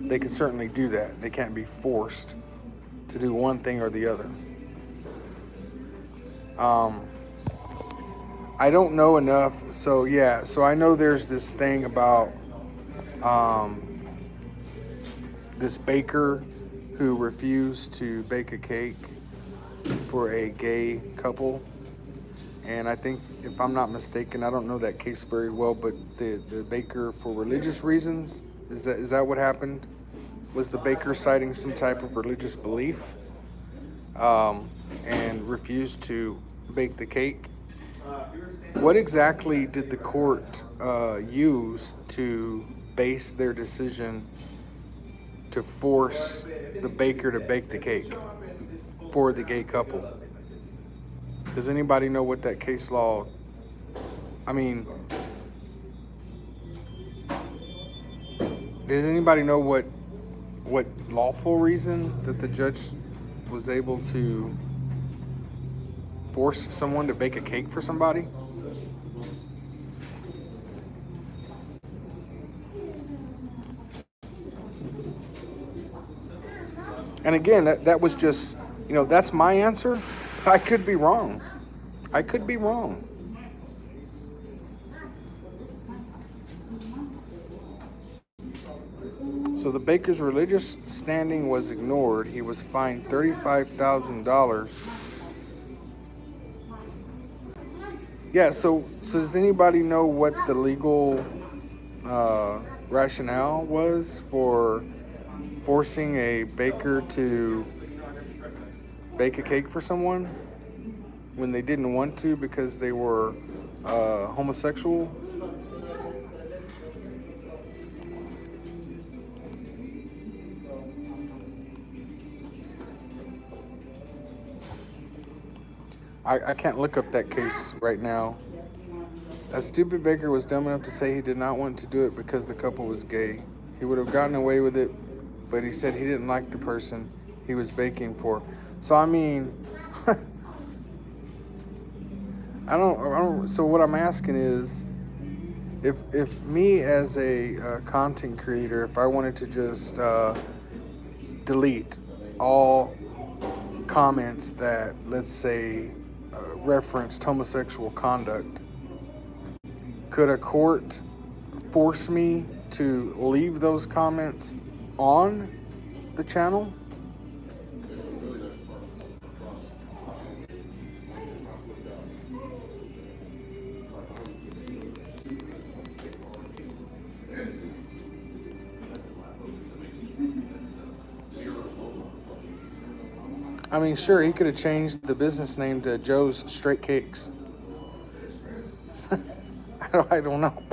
they can certainly do that. They can't be forced to do one thing or the other. I don't know enough. So I know there's this thing about this baker who refused to bake a cake for a gay couple. And I think, if I'm not mistaken, I don't know that case very well, but the baker, for religious reasons, is that what happened? Was the baker citing some type of religious belief and refused to bake the cake? What exactly did the court use to base their decision to force the baker to bake the cake for the gay couple? Does anybody know what that case law, does anybody know what lawful reason that the judge was able to force someone to bake a cake for somebody? And again, that was just, that's my answer. I could be wrong. So the baker's religious standing was ignored. He was fined $35,000. Yeah, so does anybody know what the legal rationale was for forcing a baker to bake a cake for someone when they didn't want to because they were homosexual? I can't look up that case right now. That stupid baker was dumb enough to say he did not want to do it because the couple was gay. He would have gotten away with it, but he said he didn't like the person he was baking for. So I don't. So what I'm asking is, if me as a content creator, if I wanted to just delete all comments that, let's say, referenced homosexual conduct, could a court force me to leave those comments on the channel? Sure, he could have changed the business name to Joe's Straight Cakes. I don't know.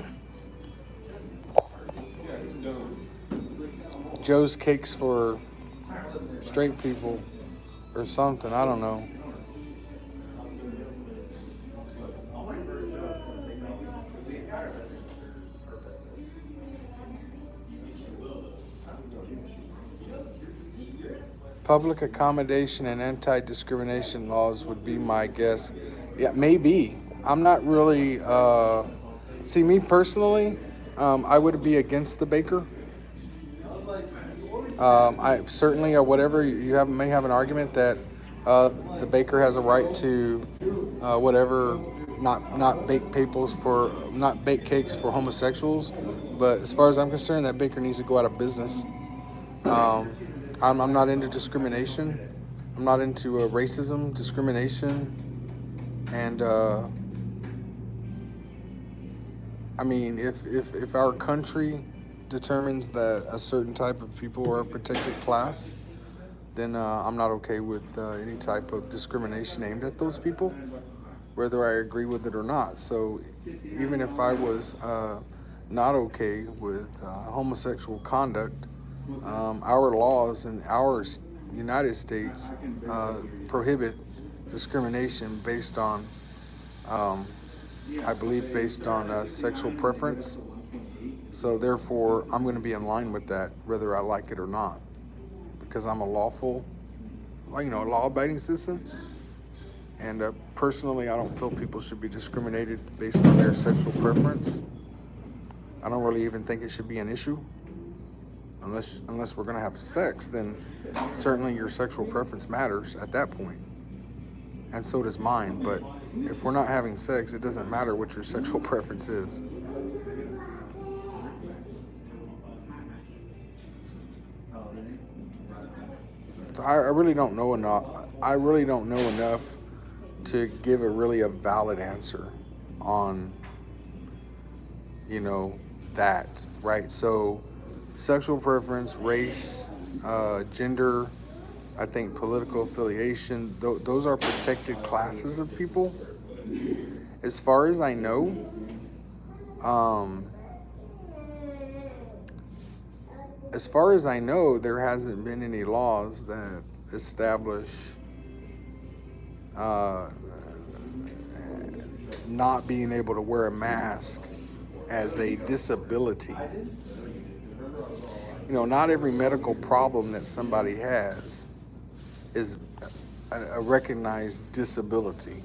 Joe's Cakes for straight people or something. I don't know. Public accommodation and anti-discrimination laws would be my guess. Yeah, maybe. I'm not really, see, me personally, I would be against the baker. I certainly, whatever, may have an argument that the baker has a right to not bake cakes for homosexuals, But as far as I'm concerned, that baker needs to go out of business. I'm not into discrimination. I'm not into racism, discrimination, and I mean, if our country determines that a certain type of people are a protected class, then I'm not okay with any type of discrimination aimed at those people, whether I agree with it or not. So even if I was not okay with homosexual conduct, our laws in our United States prohibit discrimination based on, I believe, based on sexual preference. So therefore, I'm going to be in line with that, whether I like it or not, because I'm a lawful, law-abiding citizen. And personally, I don't feel people should be discriminated based on their sexual preference. I don't really even think it should be an issue. Unless we're going to have sex, then certainly your sexual preference matters at that point. And so does mine. But if we're not having sex, it doesn't matter what your sexual preference is. So I really don't know enough. I really don't know enough to give a valid answer on, that, right? So sexual preference, race, gender, I think political affiliation, those are protected classes of people. As far as I know, there hasn't been any laws that establish not being able to wear a mask as a disability. Not every medical problem that somebody has is a recognized disability.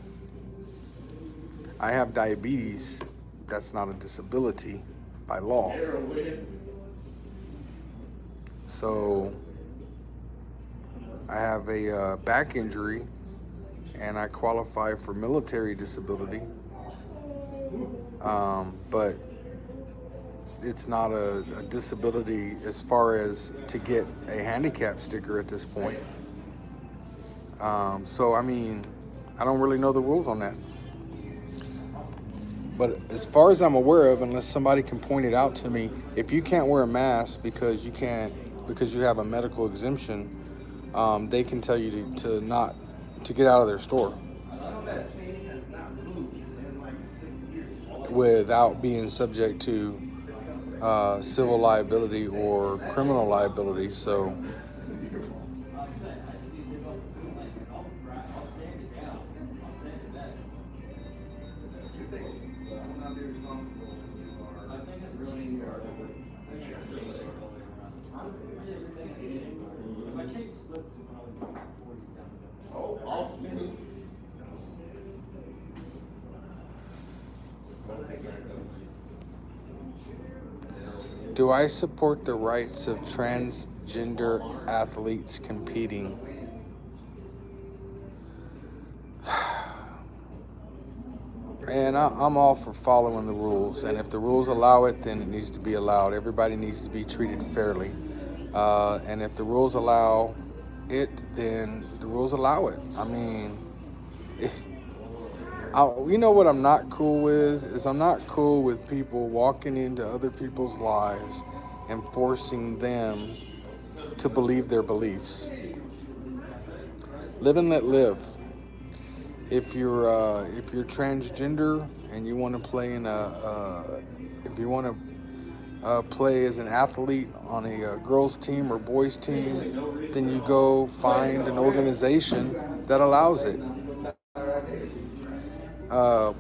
I have diabetes. That's not a disability by law. So I have a back injury, and I qualify for military disability. But it's not a disability as far as to get a handicap sticker at this point. So, I mean, I don't really know the rules on that. But as far as I'm aware of, unless somebody can point it out to me, if you can't wear a mask because you have a medical exemption, they can tell you to get out of their store without being subject to civil liability or criminal liability. So do I support the rights of transgender athletes competing? And I'm all for following the rules. And if the rules allow it, then it needs to be allowed. Everybody needs to be treated fairly. And if the rules allow it, then the rules allow it. I mean, what I'm not cool with is I'm not cool with people walking into other people's lives and forcing them to believe their beliefs. Live and let live. If you're transgender and you want to play play as an athlete on a girls team or boys team, then you go find an organization that allows it.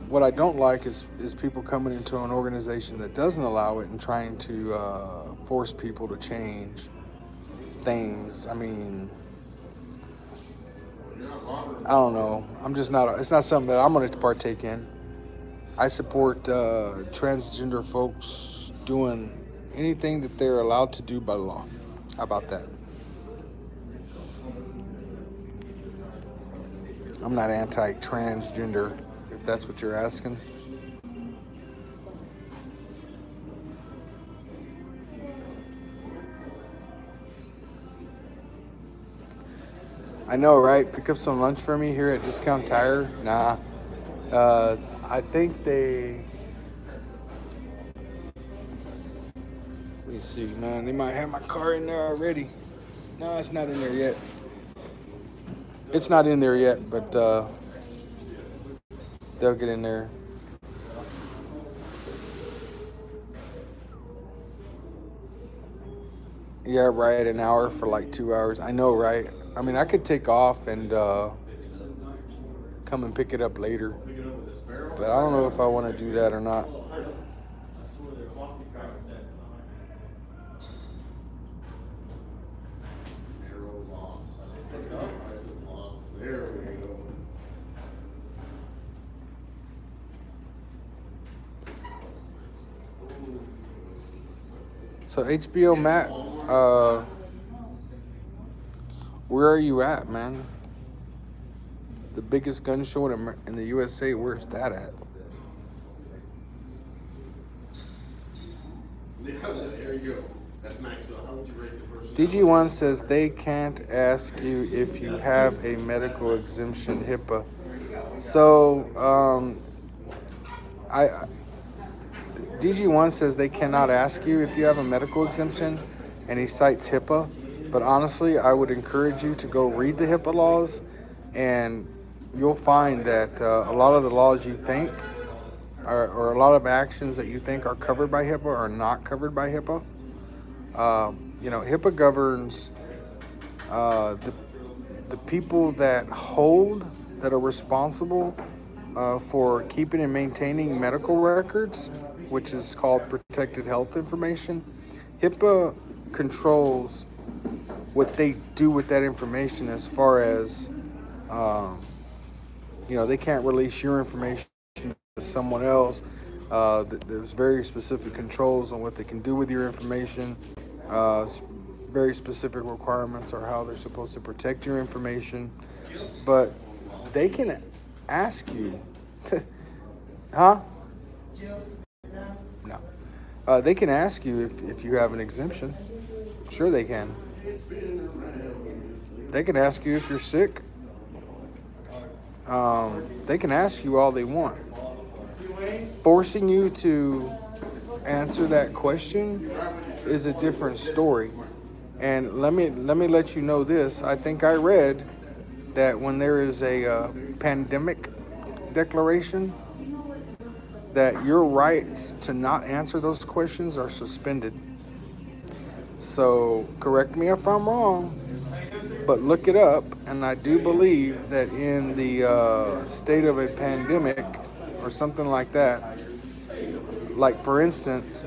What I don't like is people coming into an organization that doesn't allow it and trying to force people to change things. I mean, I don't know. It's not something that I'm going to partake in. I support transgender folks doing anything that they're allowed to do by law. How about that? I'm not anti-transgender, if that's what you're asking. I know, right? Pick up some lunch for me here at Discount Tire. Nah. I think they... Let me see, man. They might have my car in there already. No, it's not in there yet. It's not in there yet, but they'll get in there. Yeah, right. An hour for like 2 hours. I know, right? I mean, I could take off and come and pick it up later. But I don't know if I want to do that or not. There we go. So HBO Matt, where are you at, man? The biggest gun show in the USA, where's that at? Yeah, there you go. That's Maxwell. How would you rate the person? DG1 says they can't ask you if you have a medical exemption, HIPAA. So, DG1 says they cannot ask you if you have a medical exemption, and he cites HIPAA. But honestly, I would encourage you to go read the HIPAA laws, and you'll find that a lot of the laws you think or a lot of actions that you think are covered by HIPAA are not covered by HIPAA. HIPAA governs the people that are responsible for keeping and maintaining medical records, which is called protected health information. HIPAA controls what they do with that information as far as, they can't release your information to someone else. There's very specific controls on what they can do with your information. Very specific requirements are how they're supposed to protect your information. But they can ask you, huh? No. They can ask you if you have an exemption. Sure they can. They can ask you if you're sick. They can ask you all they want. Forcing you to answer that question is a different story. And let me let you know this. I think I read that when there is a pandemic declaration, that your rights to not answer those questions are suspended. So correct me if I'm wrong, but look it up. And I do believe that in the state of a pandemic or something like that, like for instance,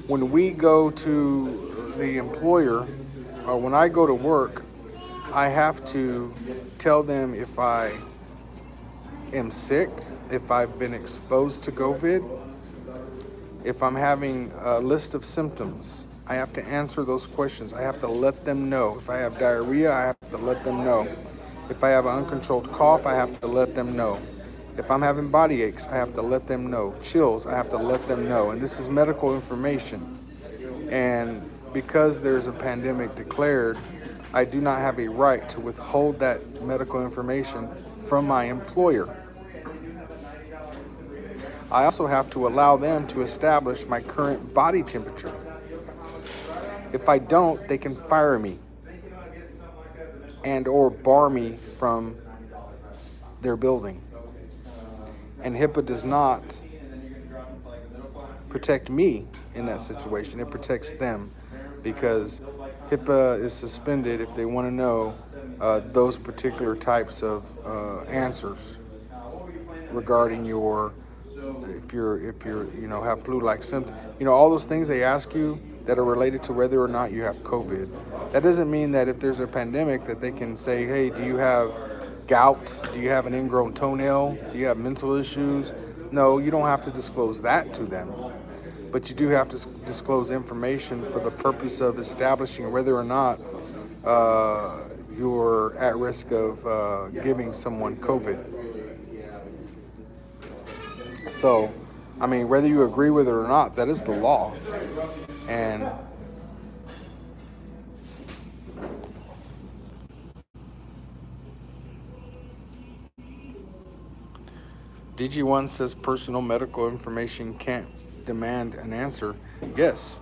when we go to the employer or when I go to work, I have to tell them if I am sick, if I've been exposed to COVID, if I'm having a list of symptoms. I have to answer those questions. I have to let them know. If I have diarrhea, I have to let them know. If I have an uncontrolled cough, I have to let them know. If I'm having body aches, I have to let them know. Chills, I have to let them know. And this is medical information. And because there's a pandemic declared, I do not have a right to withhold that medical information from my employer. I also have to allow them to establish my current body temperature. If I don't, they can fire me and or bar me from their building. And HIPAA does not protect me in that situation. It protects them because HIPAA is suspended if they want to know those particular types of answers regarding your, if you're have flu-like symptoms, all those things they ask you that are related to whether or not you have COVID. That doesn't mean that if there's a pandemic that they can say, hey, do you have gout? Do you have an ingrown toenail? Do you have mental issues? No, you don't have to disclose that to them. But you do have to disclose information for the purpose of establishing whether or not you're at risk of giving someone COVID. So, I mean, whether you agree with it or not, that is the law. And DG1 says personal medical information can't demand an answer. Yes,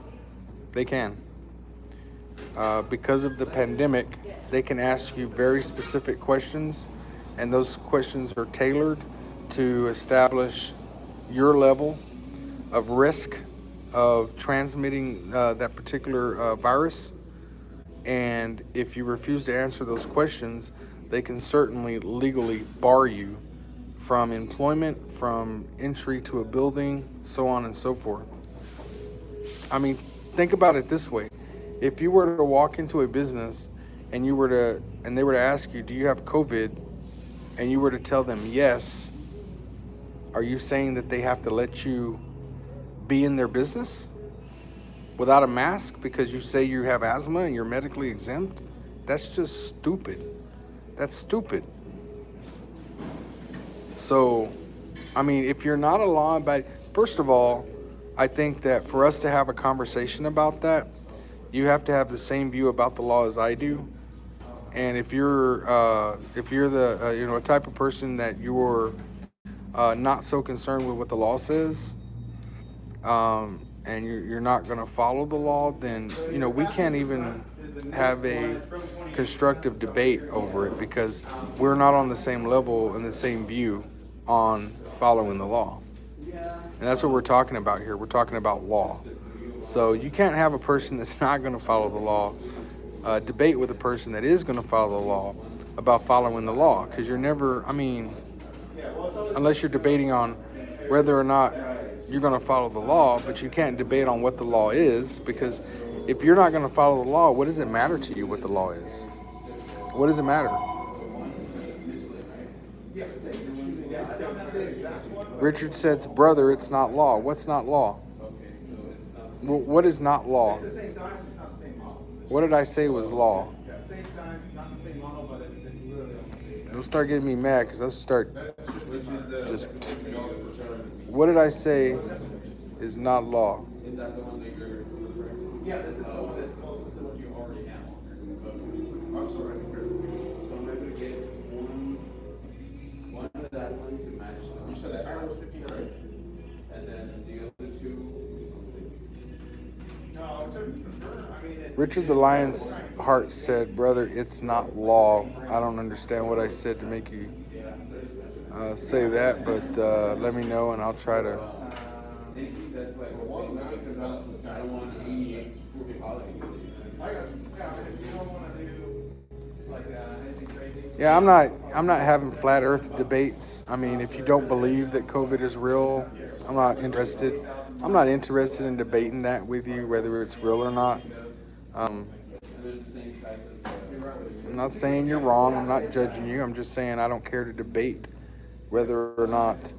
they can. Because of the pandemic, they can ask you very specific questions, and those questions are tailored to establish your level of risk of transmitting that particular virus. And if you refuse to answer those questions, they can certainly legally bar you from employment, from entry to a building, so on and so forth. I mean, think about it this way. If you were to walk into a business and they were to ask you, do you have COVID? And you were to tell them yes, are you saying that they have to let you be in their business without a mask because you say you have asthma and you're medically exempt? That's just stupid. That's stupid. So, I mean, if you're not a law-abiding, first of all, I think that for us to have a conversation about that, you have to have the same view about the law as I do. And if you're the a type of person that you're not so concerned with what the law says, and you're not going to follow the law, then we can't even have a constructive debate over it because we're not on the same level and the same view on following the law. And that's what we're talking about here. We're talking about law. So you can't have a person that's not going to follow the law debate with a person that is going to follow the law about following the law, because you're never, unless you're debating on whether or not you're going to follow the law, but you can't debate on what the law is, because if you're not going to follow the law, what does it matter to you what the law is? What does it matter? Richard says, brother, it's not law. What's not law? What is not law? It's the same size, it's not the same model. What did I say was law? Yeah, same size, not the same model, but it's literally on the same. Don't start getting me mad, because I'll start just... What did I say is not law? Is that the one that you're referring to? Yeah, this is the one that's closest to what you already have on there. I'm sorry. So I'm able to get one of that one to match. You said the tire was 59, and then the other two. No, to confirm, Richard the Lion's Heart said, brother, it's not law. I don't understand what I said to make you say that, but let me know and I'll try to. Yeah, I'm not having flat earth debates. I mean, if you don't believe that COVID is real, I'm not interested. I'm not interested in debating that with you, whether it's real or not. I'm not saying you're wrong. I'm not judging you. I'm just saying I don't care to debate whether or not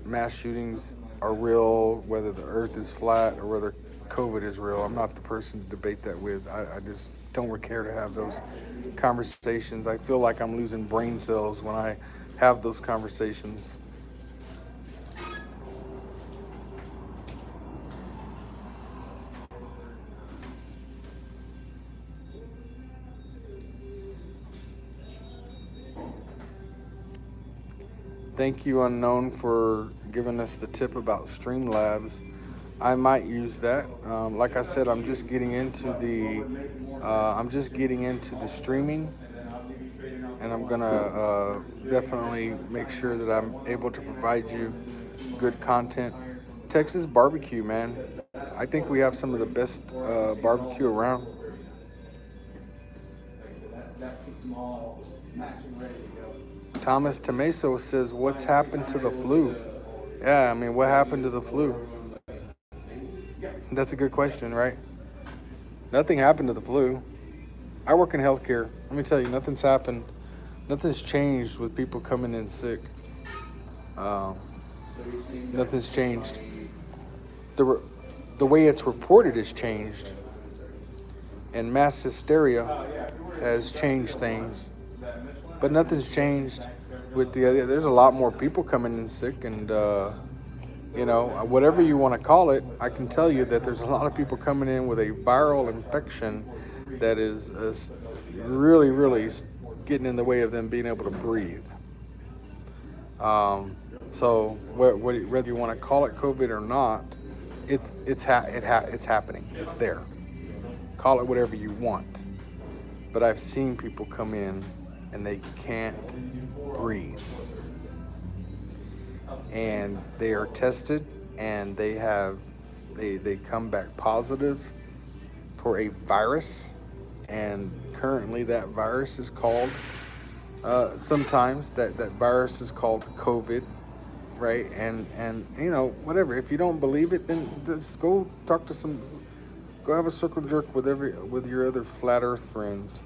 mass shootings are real, whether the earth is flat, or whether COVID is real. I'm not the person to debate that with. I just don't care to have those conversations. I feel like I'm losing brain cells when I have those conversations. Thank you, Unknown, for giving us the tip about Streamlabs. I might use that. Like I said, I'm just getting into the streaming, and I'm gonna definitely make sure that I'm able to provide you good content. Texas barbecue, man. I think we have some of the best barbecue around. that keeps them all matched and ready to go. Thomas Tomaso says, what's happened to the flu? Yeah, I mean, what happened to the flu? That's a good question, right? Nothing happened to the flu. I work in healthcare. Let me tell you, nothing's happened. Nothing's changed with people coming in sick. Nothing's changed. The way it's reported has changed. And mass hysteria has changed things. But nothing's changed with the other. There's a lot more people coming in sick, and whatever you want to call it, I can tell you that there's a lot of people coming in with a viral infection that is really, really getting in the way of them being able to breathe. So whether you want to call it COVID or not, it's happening. It's there. Call it whatever you want. But I've seen people come in and they can't breathe. And they are tested and they come back positive for a virus. And currently that virus is called, sometimes that virus is called COVID, right? And whatever. If you don't believe it, then just go have a circle jerk with your other flat earth friends.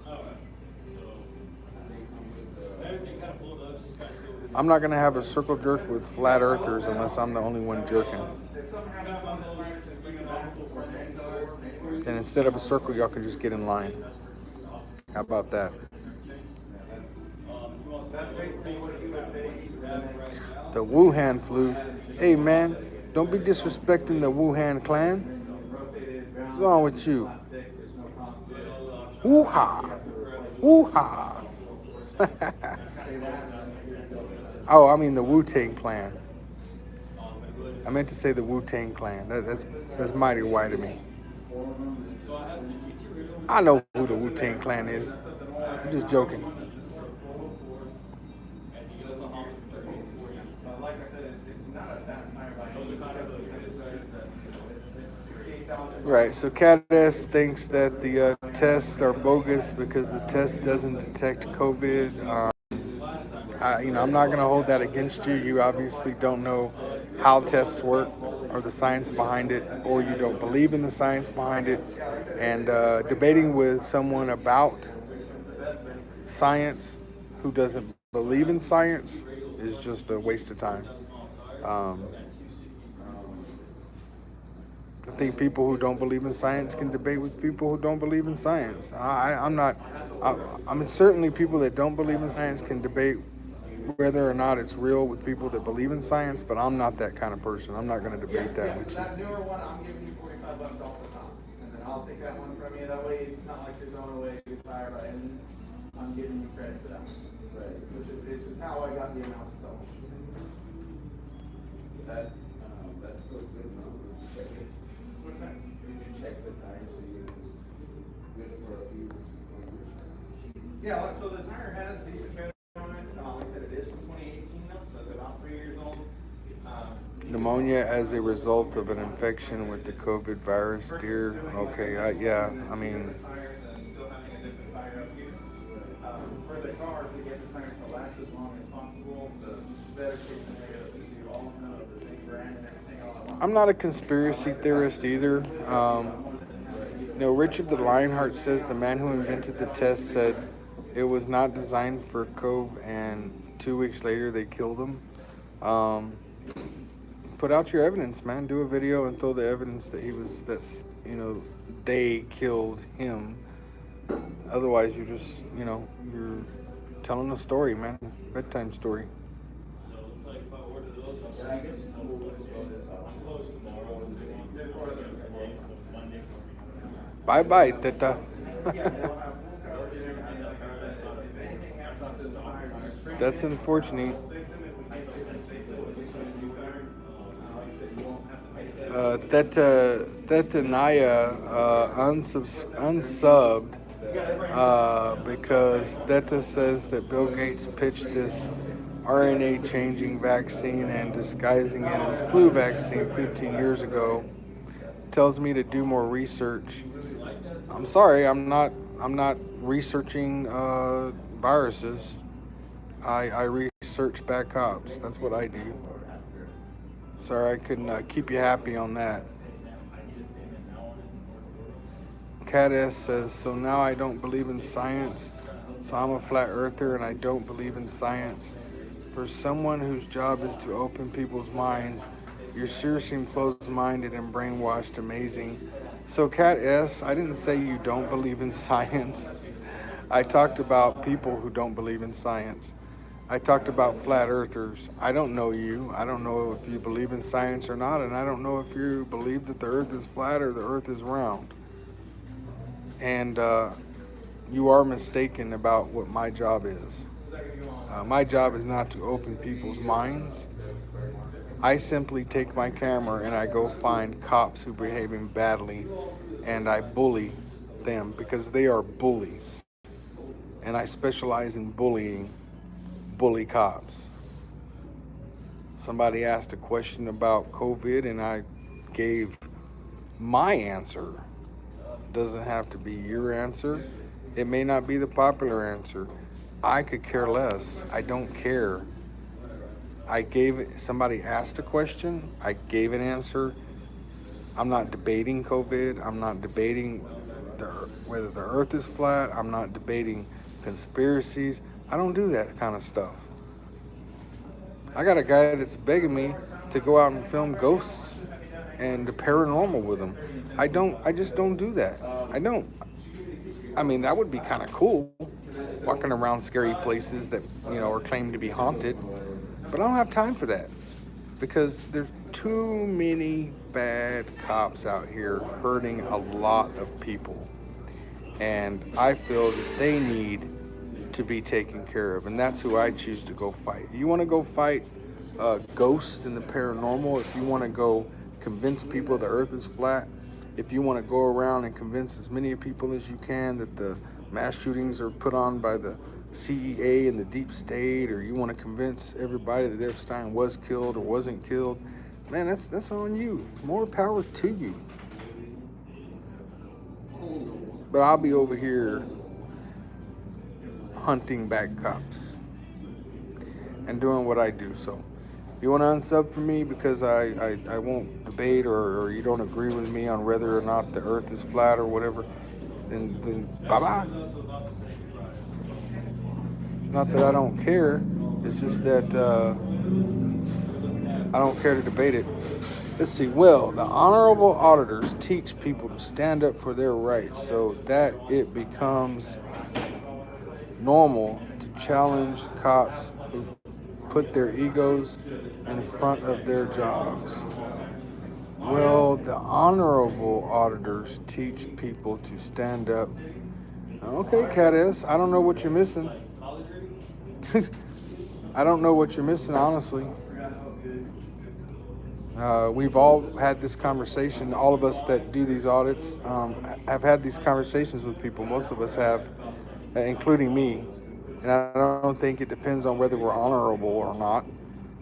I'm not gonna have a circle jerk with flat earthers unless I'm the only one jerking. And instead of a circle, y'all can just get in line. How about that? The Wuhan flu. Hey man, don't be disrespecting the Wuhan clan. What's wrong with you? Woo-ha! Woo-ha! Oh, I mean the Wu-Tang Clan. I meant to say the Wu-Tang Clan. That's mighty white of me. I know who the Wu-Tang Clan is. I'm just joking. Right, so Caddis thinks that the tests are bogus because the test doesn't detect COVID. I'm not going to hold that against you. You obviously don't know how tests work or the science behind it, or you don't believe in the science behind it. And debating with someone about science who doesn't believe in science is just a waste of time. I think people who don't believe in science can debate with people who don't believe in science. I mean, certainly people that don't believe in science can debate whether or not it's real with people that believe in science, but I'm not that kind of person. I'm not going to debate that with you. That newer one, I'm giving you $45 off the top, and then I'll take that one from you. That way, it's not like you're going away with fire by any means. I'm giving you credit for that one. Right. Which is how I got the amount so. That's still good numbers. Check it. What's that? Did you check the tire so it was good for a few years? Yeah, so the tire has decent tread on it. Like I said, it is from 2018 though, so it's about 3 years old. Pneumonia as a result of an infection with the COVID virus, dear. Okay, yeah, I mean, For the car, to get the tires to last as long as possible, the better case scenario is to do all of them of the same brand and everything all at once. I'm not a conspiracy theorist either. Richard the Lionheart says the man who invented the test said it was not designed for COVID, and 2 weeks later they killed him. Put out your evidence, man. Do a video and throw the evidence that they killed him. Otherwise, you're just, you're telling a story, man. Bedtime story. So it looks like if I order those, I'll get some I'm closed tomorrow. Okay, so Monday. Bye-bye, Teta. That's unfortunate. Theta Naya unsubbed because Theta says that Bill Gates pitched this RNA changing vaccine and disguising it as flu vaccine 15 years ago. Tells me to do more research. I'm sorry, I'm not researching viruses. I research bad cops. That's what I do. Sorry, I couldn't keep you happy on that. Cat S says, so now I don't believe in science, so I'm a flat earther and I don't believe in science. For someone whose job is to open people's minds, you sure seem closed-minded and brainwashed. Amazing. So Cat S, I didn't say you don't believe in science. I talked about people who don't believe in science. I talked about flat earthers. I don't know you. I don't know if you believe in science or not, and I don't know if you believe that the earth is flat or the earth is round. And you are mistaken about what my job is. My job is not to open people's minds. I simply take my camera and I go find cops who are behaving badly, and I bully them because they are bullies. And I specialize in bullying bully cops. Somebody asked a question about COVID and I gave my answer. Doesn't have to be your answer. It may not be the popular answer. I could care less. I don't care. Somebody asked a question, I gave an answer. I'm not debating COVID. I'm not debating whether the earth is flat. I'm not debating conspiracies. I don't do that kind of stuff. I got a guy that's begging me to go out and film ghosts and the paranormal with him. I just don't do that. I don't. I mean, that would be kind of cool, walking around scary places that, are claimed to be haunted. But I don't have time for that because there's too many bad cops out here hurting a lot of people. And I feel that they need to be taken care of. And that's who I choose to go fight. You want to go fight ghosts and the paranormal, if you want to go convince people the earth is flat, if you want to go around and convince as many people as you can that the mass shootings are put on by the CEA and the deep state, or you want to convince everybody that Epstein was killed or wasn't killed, man, that's on you. More power to you. But I'll be over here hunting bad cops and doing what I do. So if you want to unsub for me because I won't debate, or you don't agree with me on whether or not the earth is flat or whatever, then bye-bye. It's not that I don't care. It's just that I don't care to debate it. Let's see. Well, the honorable auditors teach people to stand up for their rights so that it becomes normal to challenge cops who put their egos in front of their jobs. Well, the honorable auditors teach people to stand up. Okay, Cat S, I don't know what you're missing. I don't know what you're missing, honestly. We've all had this conversation. All of us that do these audits have had these conversations with people. Most of us have, including me. And I don't think it depends on whether we're honorable or not.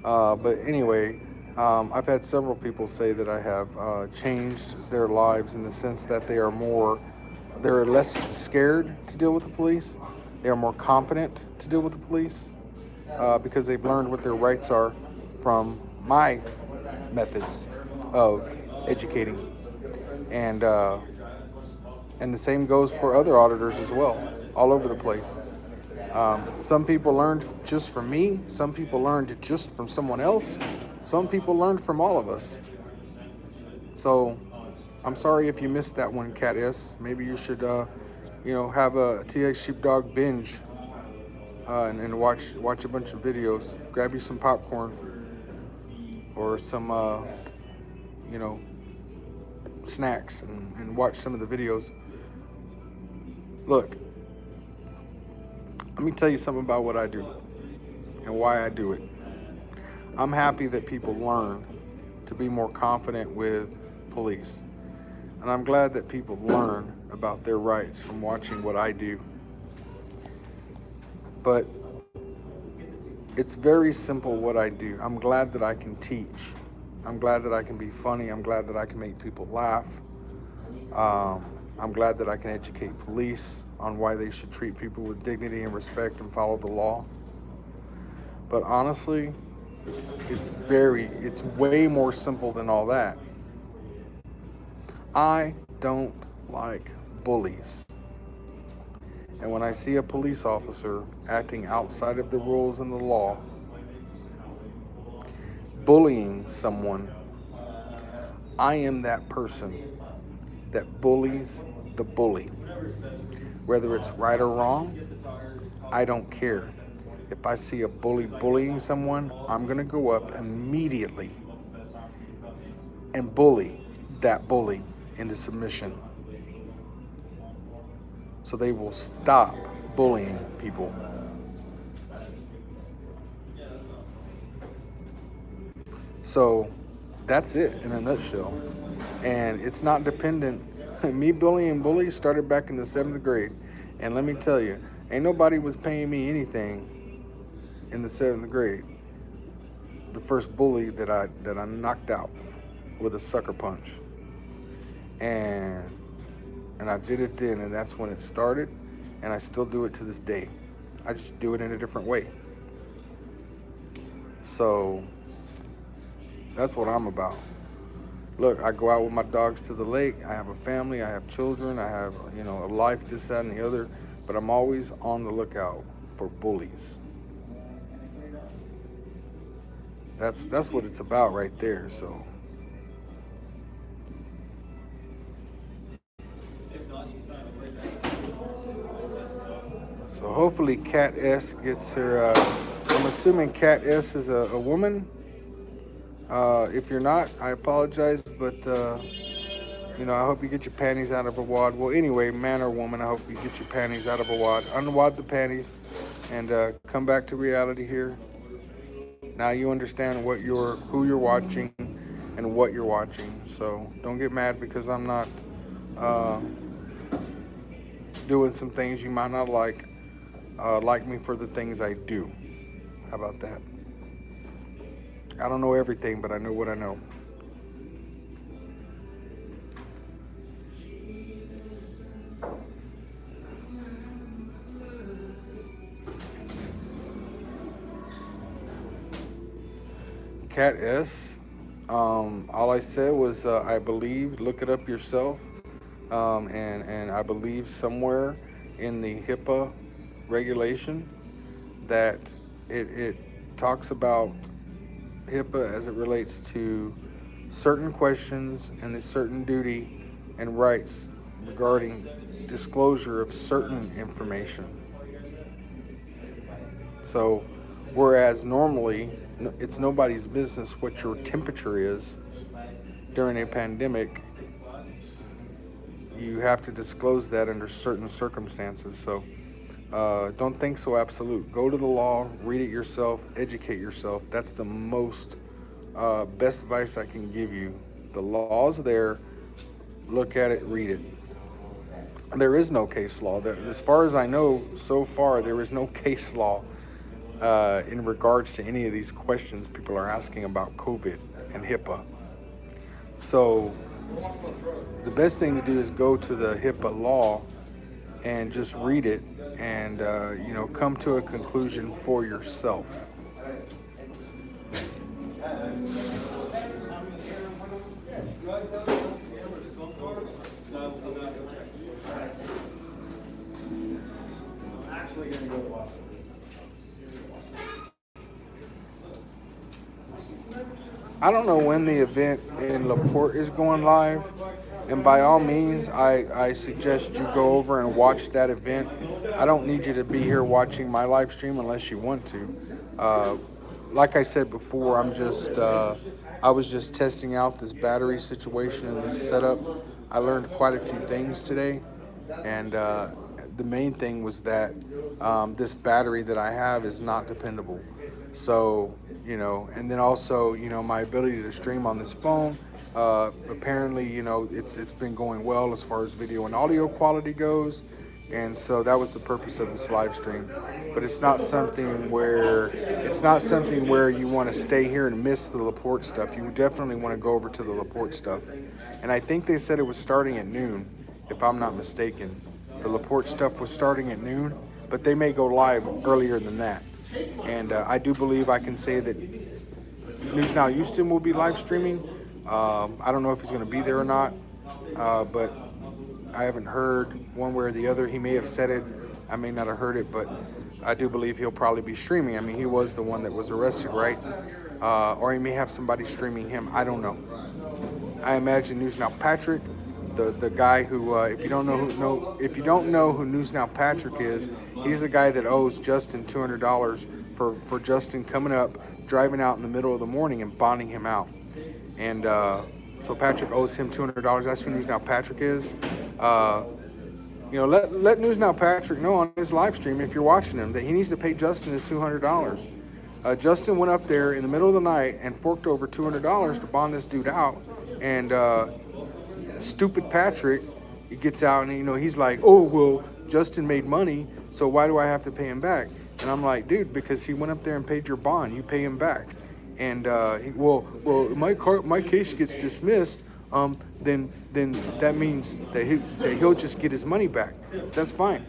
But anyway, I've had several people say that I have changed their lives in the sense that they're less scared to deal with the police. They are more confident to deal with the police because they've learned what their rights are from my methods of educating. And the same goes for other auditors as well, all over the place. Some people learned just from me. Some people learned just from someone else. Some people learned from all of us. So I'm sorry if you missed that one, Cat S. Maybe you should, have a TX Sheepdog binge and watch a bunch of videos. Grab you some popcorn or some, snacks and watch some of the videos. Look, let me tell you something about what I do and why I do it. I'm happy that people learn to be more confident with police. And I'm glad that people learn about their rights from watching what I do. But it's very simple what I do. I'm glad that I can teach. I'm glad that I can be funny. I'm glad that I can make people laugh. I'm glad that I can educate police on why they should treat people with dignity and respect and follow the law. But honestly, it's way more simple than all that. I don't like bullies. And when I see a police officer acting outside of the rules and the law, bullying someone, I am that person that bullies the bully. Whether it's right or wrong, I don't care. If I see a bully bullying someone, I'm gonna go up immediately and bully that bully into submission, so they will stop bullying people. So that's it in a nutshell. And it's not dependent. Me bullying bullies started back in the 7th grade. And let me tell you, ain't nobody was paying me anything in the 7th grade. The first bully that I knocked out with a sucker punch. And I did it then, and that's when it started, and I still do it to this day. I just do it in a different way. So that's what I'm about. Look, I go out with my dogs to the lake. I have a family. I have children. I have, a life, this, that, and the other. But I'm always on the lookout for bullies. That's what it's about right there. So. So hopefully Cat S gets her. I'm assuming Cat S is a woman. If you're not, I apologize, but I hope you get your panties out of a wad. Well, anyway, man or woman, I hope you get your panties out of a wad. Unwad the panties, and come back to reality here. Now you understand who you're watching and what you're watching. So don't get mad because I'm not doing some things you might not like me for the things I do. How about that? I don't know everything, but I know what I know. Cat S, all I said was I believe, look it up yourself, and I believe somewhere in the HIPAA regulation that it talks about HIPAA as it relates to certain questions and the certain duty and rights regarding disclosure of certain information. So, whereas normally it's nobody's business what your temperature is during a pandemic, you have to disclose that under certain circumstances. So don't think so absolute. Go to the law, read it yourself, educate yourself. That's the most best advice I can give you. The law's there. Look at it, read it. There is no case law. As far as I know, so far, there is no case law in regards to any of these questions people are asking about COVID and HIPAA. So the best thing to do is go to the HIPAA law and just read it and, come to a conclusion for yourself. Actually gonna go watch it. I don't know when the event in LaPorte is going live, and by all means, I suggest you go over and watch that event. I don't need you to be here watching my live stream unless you want to. Like I said before, I was just testing out this battery situation and this setup. I learned quite a few things today, and the main thing was that this battery that I have is not dependable. So, and then also, my ability to stream on this phone, apparently, it's been going well as far as video and audio quality goes. And so that was the purpose of this live stream. But it's not something where you want to stay here and miss the LaPorte stuff. You definitely want to go over to the LaPorte stuff. And I think they said it was starting at noon, if I'm not mistaken. The LaPorte stuff was starting at noon, but they may go live earlier than that. And I do believe I can say that News Now Houston will be live streaming. I don't know if he's going to be there or not, but I haven't heard one way or the other. He may have said it. I may not have heard it, but I do believe he'll probably be streaming. I mean, he was the one that was arrested, right? Or he may have somebody streaming him. I don't know. I imagine News Now Patrick, the guy who, if you don't know who News Now Patrick is, he's the guy that owes Justin $200 for Justin coming up, driving out in the middle of the morning and bonding him out. And so Patrick owes him $200. That's who News Now Patrick is. Let News Now Patrick know on his live stream, if you're watching him, that he needs to pay Justin his $200. Justin went up there in the middle of the night and forked over $200 to bond this dude out. And stupid Patrick, he gets out and, he's like, oh, well, Justin made money, so why do I have to pay him back? And I'm like, dude, because he went up there and paid your bond, you pay him back. And my case gets dismissed, then that means that he'll just get his money back. That's fine.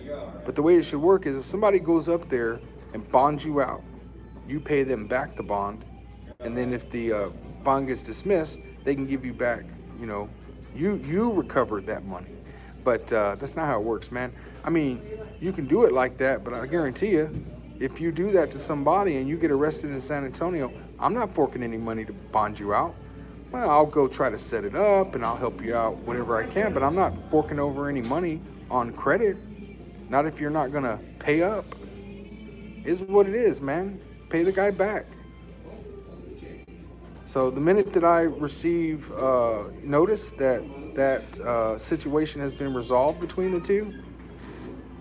But the way it should work is if somebody goes up there and bonds you out, you pay them back the bond, and then if the bond gets dismissed, they can give you back, you recovered that money. But that's not how it works, man. I mean, you can do it like that, but I guarantee you, if you do that to somebody and you get arrested in San Antonio, I'm not forking any money to bond you out. Well, I'll go try to set it up and I'll help you out whatever I can, but I'm not forking over any money on credit. Not if you're not gonna pay up. Is what it is, man. Pay the guy back. So the minute that I receive notice that situation has been resolved between the two,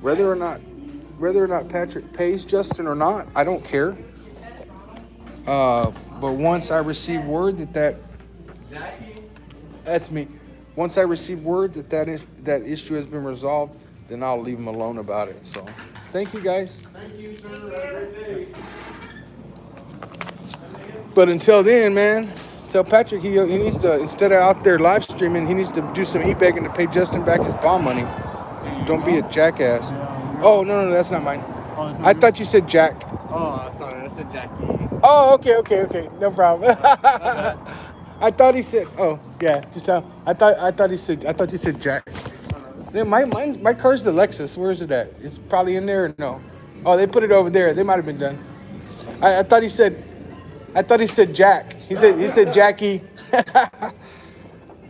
whether or not Patrick pays Justin or not, I don't care. But once I receive word that's me. Once I receive word that issue has been resolved, then I'll leave him alone about it. So, thank you guys. Thank you, sir. Have a great day. But until then, man, tell Patrick he needs to, instead of out there live streaming, he needs to do some e-begging to pay Justin back his bond money. Don't be a jackass. Oh, no, that's not mine. I thought you said Jack. Oh, sorry, I said Jackie. Oh, okay. No problem. I thought he said, oh, yeah, just tell him. I thought you said Jack. Then my car's the Lexus. Where is it at? It's probably in there or no? Oh, they put it over there. They might have been done. I thought he said Jack. He said Jackie.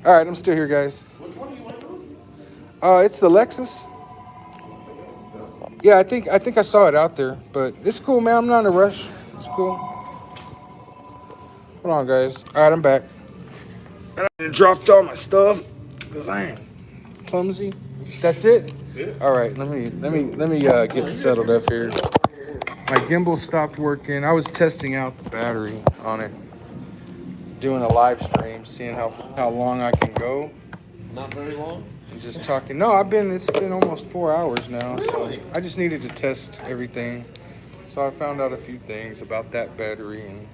All right, I'm still here, guys. Which one do you want to do? It's the Lexus. Yeah, I think I saw it out there, but it's cool, man. I'm not in a rush. It's cool. Hold on, guys. All right, I'm back. And I dropped all my stuff because I am clumsy. That's it. That's it. All right, let me get settled up here. My gimbal stopped working. I was testing out the battery on it, doing a live stream, seeing how long I can go. Not very long. And just talking. No, it's been almost 4 hours now. So I just needed to test everything. So I found out a few things about that battery and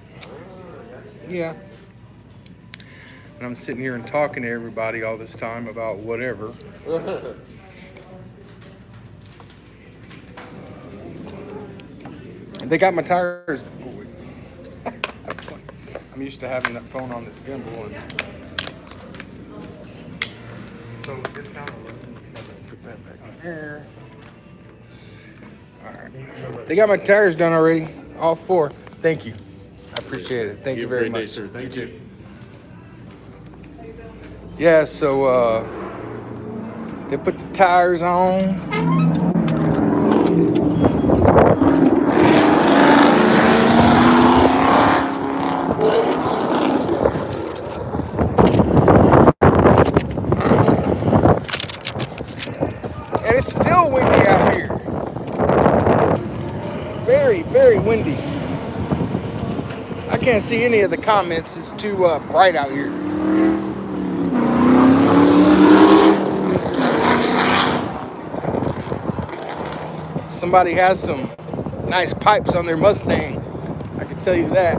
yeah. And I'm sitting here and talking to everybody all this time about whatever. And they got my tires. That's funny. I'm used to having that phone on this gimbal and so put that back in there. All right. They got my tires done already. All 4. Thank you. I appreciate it. Thank you very much. Sir. Thank you. Yeah, so they put the tires on. And it's still windy out here. Very, very windy. I can't see any of the comments. It's too bright out here. Somebody has some nice pipes on their Mustang. I can tell you that.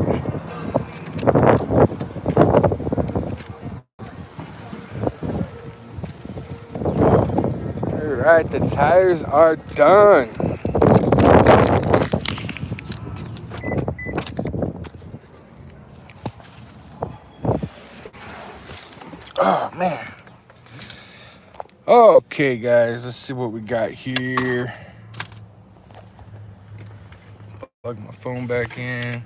All right, the tires are done. Oh, man. Okay, guys, let's see what we got here. Plug my phone back in.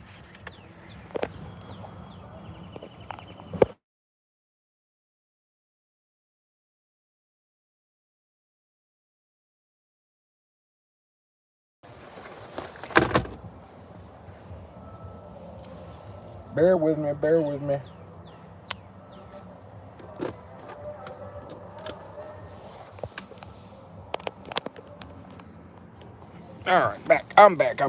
Bear with me, bear with me. All right, back. I'm back.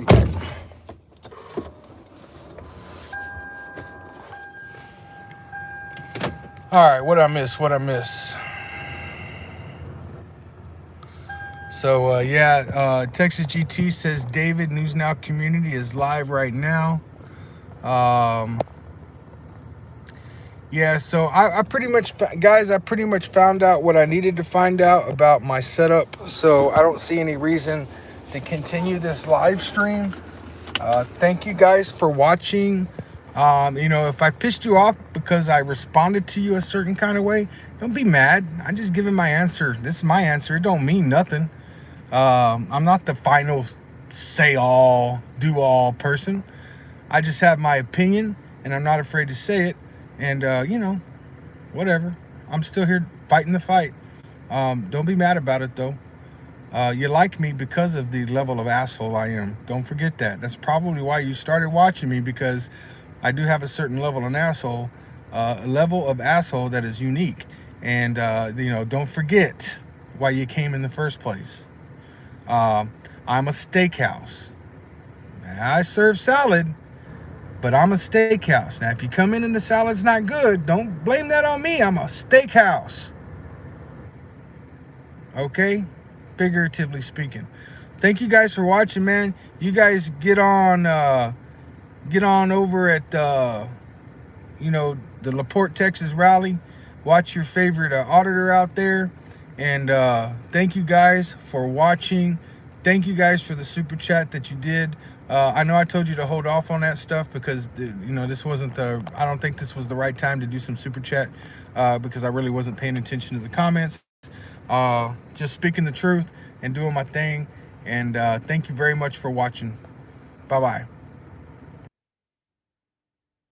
All right, what I miss? So Texas GT says David News Now community is live right now. So I pretty much, guys, I pretty much found out what I needed to find out about my setup. So I don't see any reason to continue this live stream. Thank you guys for watching. If I pissed you off because I responded to you a certain kind of way, don't be mad. I'm just giving my answer. This is my answer. It don't mean nothing. I'm not the final say all, do all person. I just have my opinion and I'm not afraid to say it. And, whatever. I'm still here fighting the fight. Don't be mad about it though. You like me because of the level of asshole I am. Don't forget that. That's probably why you started watching me, because I do have a certain level of asshole that is unique. And, don't forget why you came in the first place. I'm a steakhouse. I serve salad, but I'm a steakhouse. Now, if you come in and the salad's not good, don't blame that on me. I'm a steakhouse. Okay? Figuratively speaking. Thank you guys for watching, man. You guys get on over at the LaPorte, Texas rally. Watch your favorite auditor out there. And thank you guys for watching. Thank you guys for the super chat that you did. I know I told you to hold off on that stuff because this wasn't I don't think this was the right time to do some super chat because I really wasn't paying attention to the comments. Just speaking the truth and doing my thing. And thank you very much for watching. Bye-bye.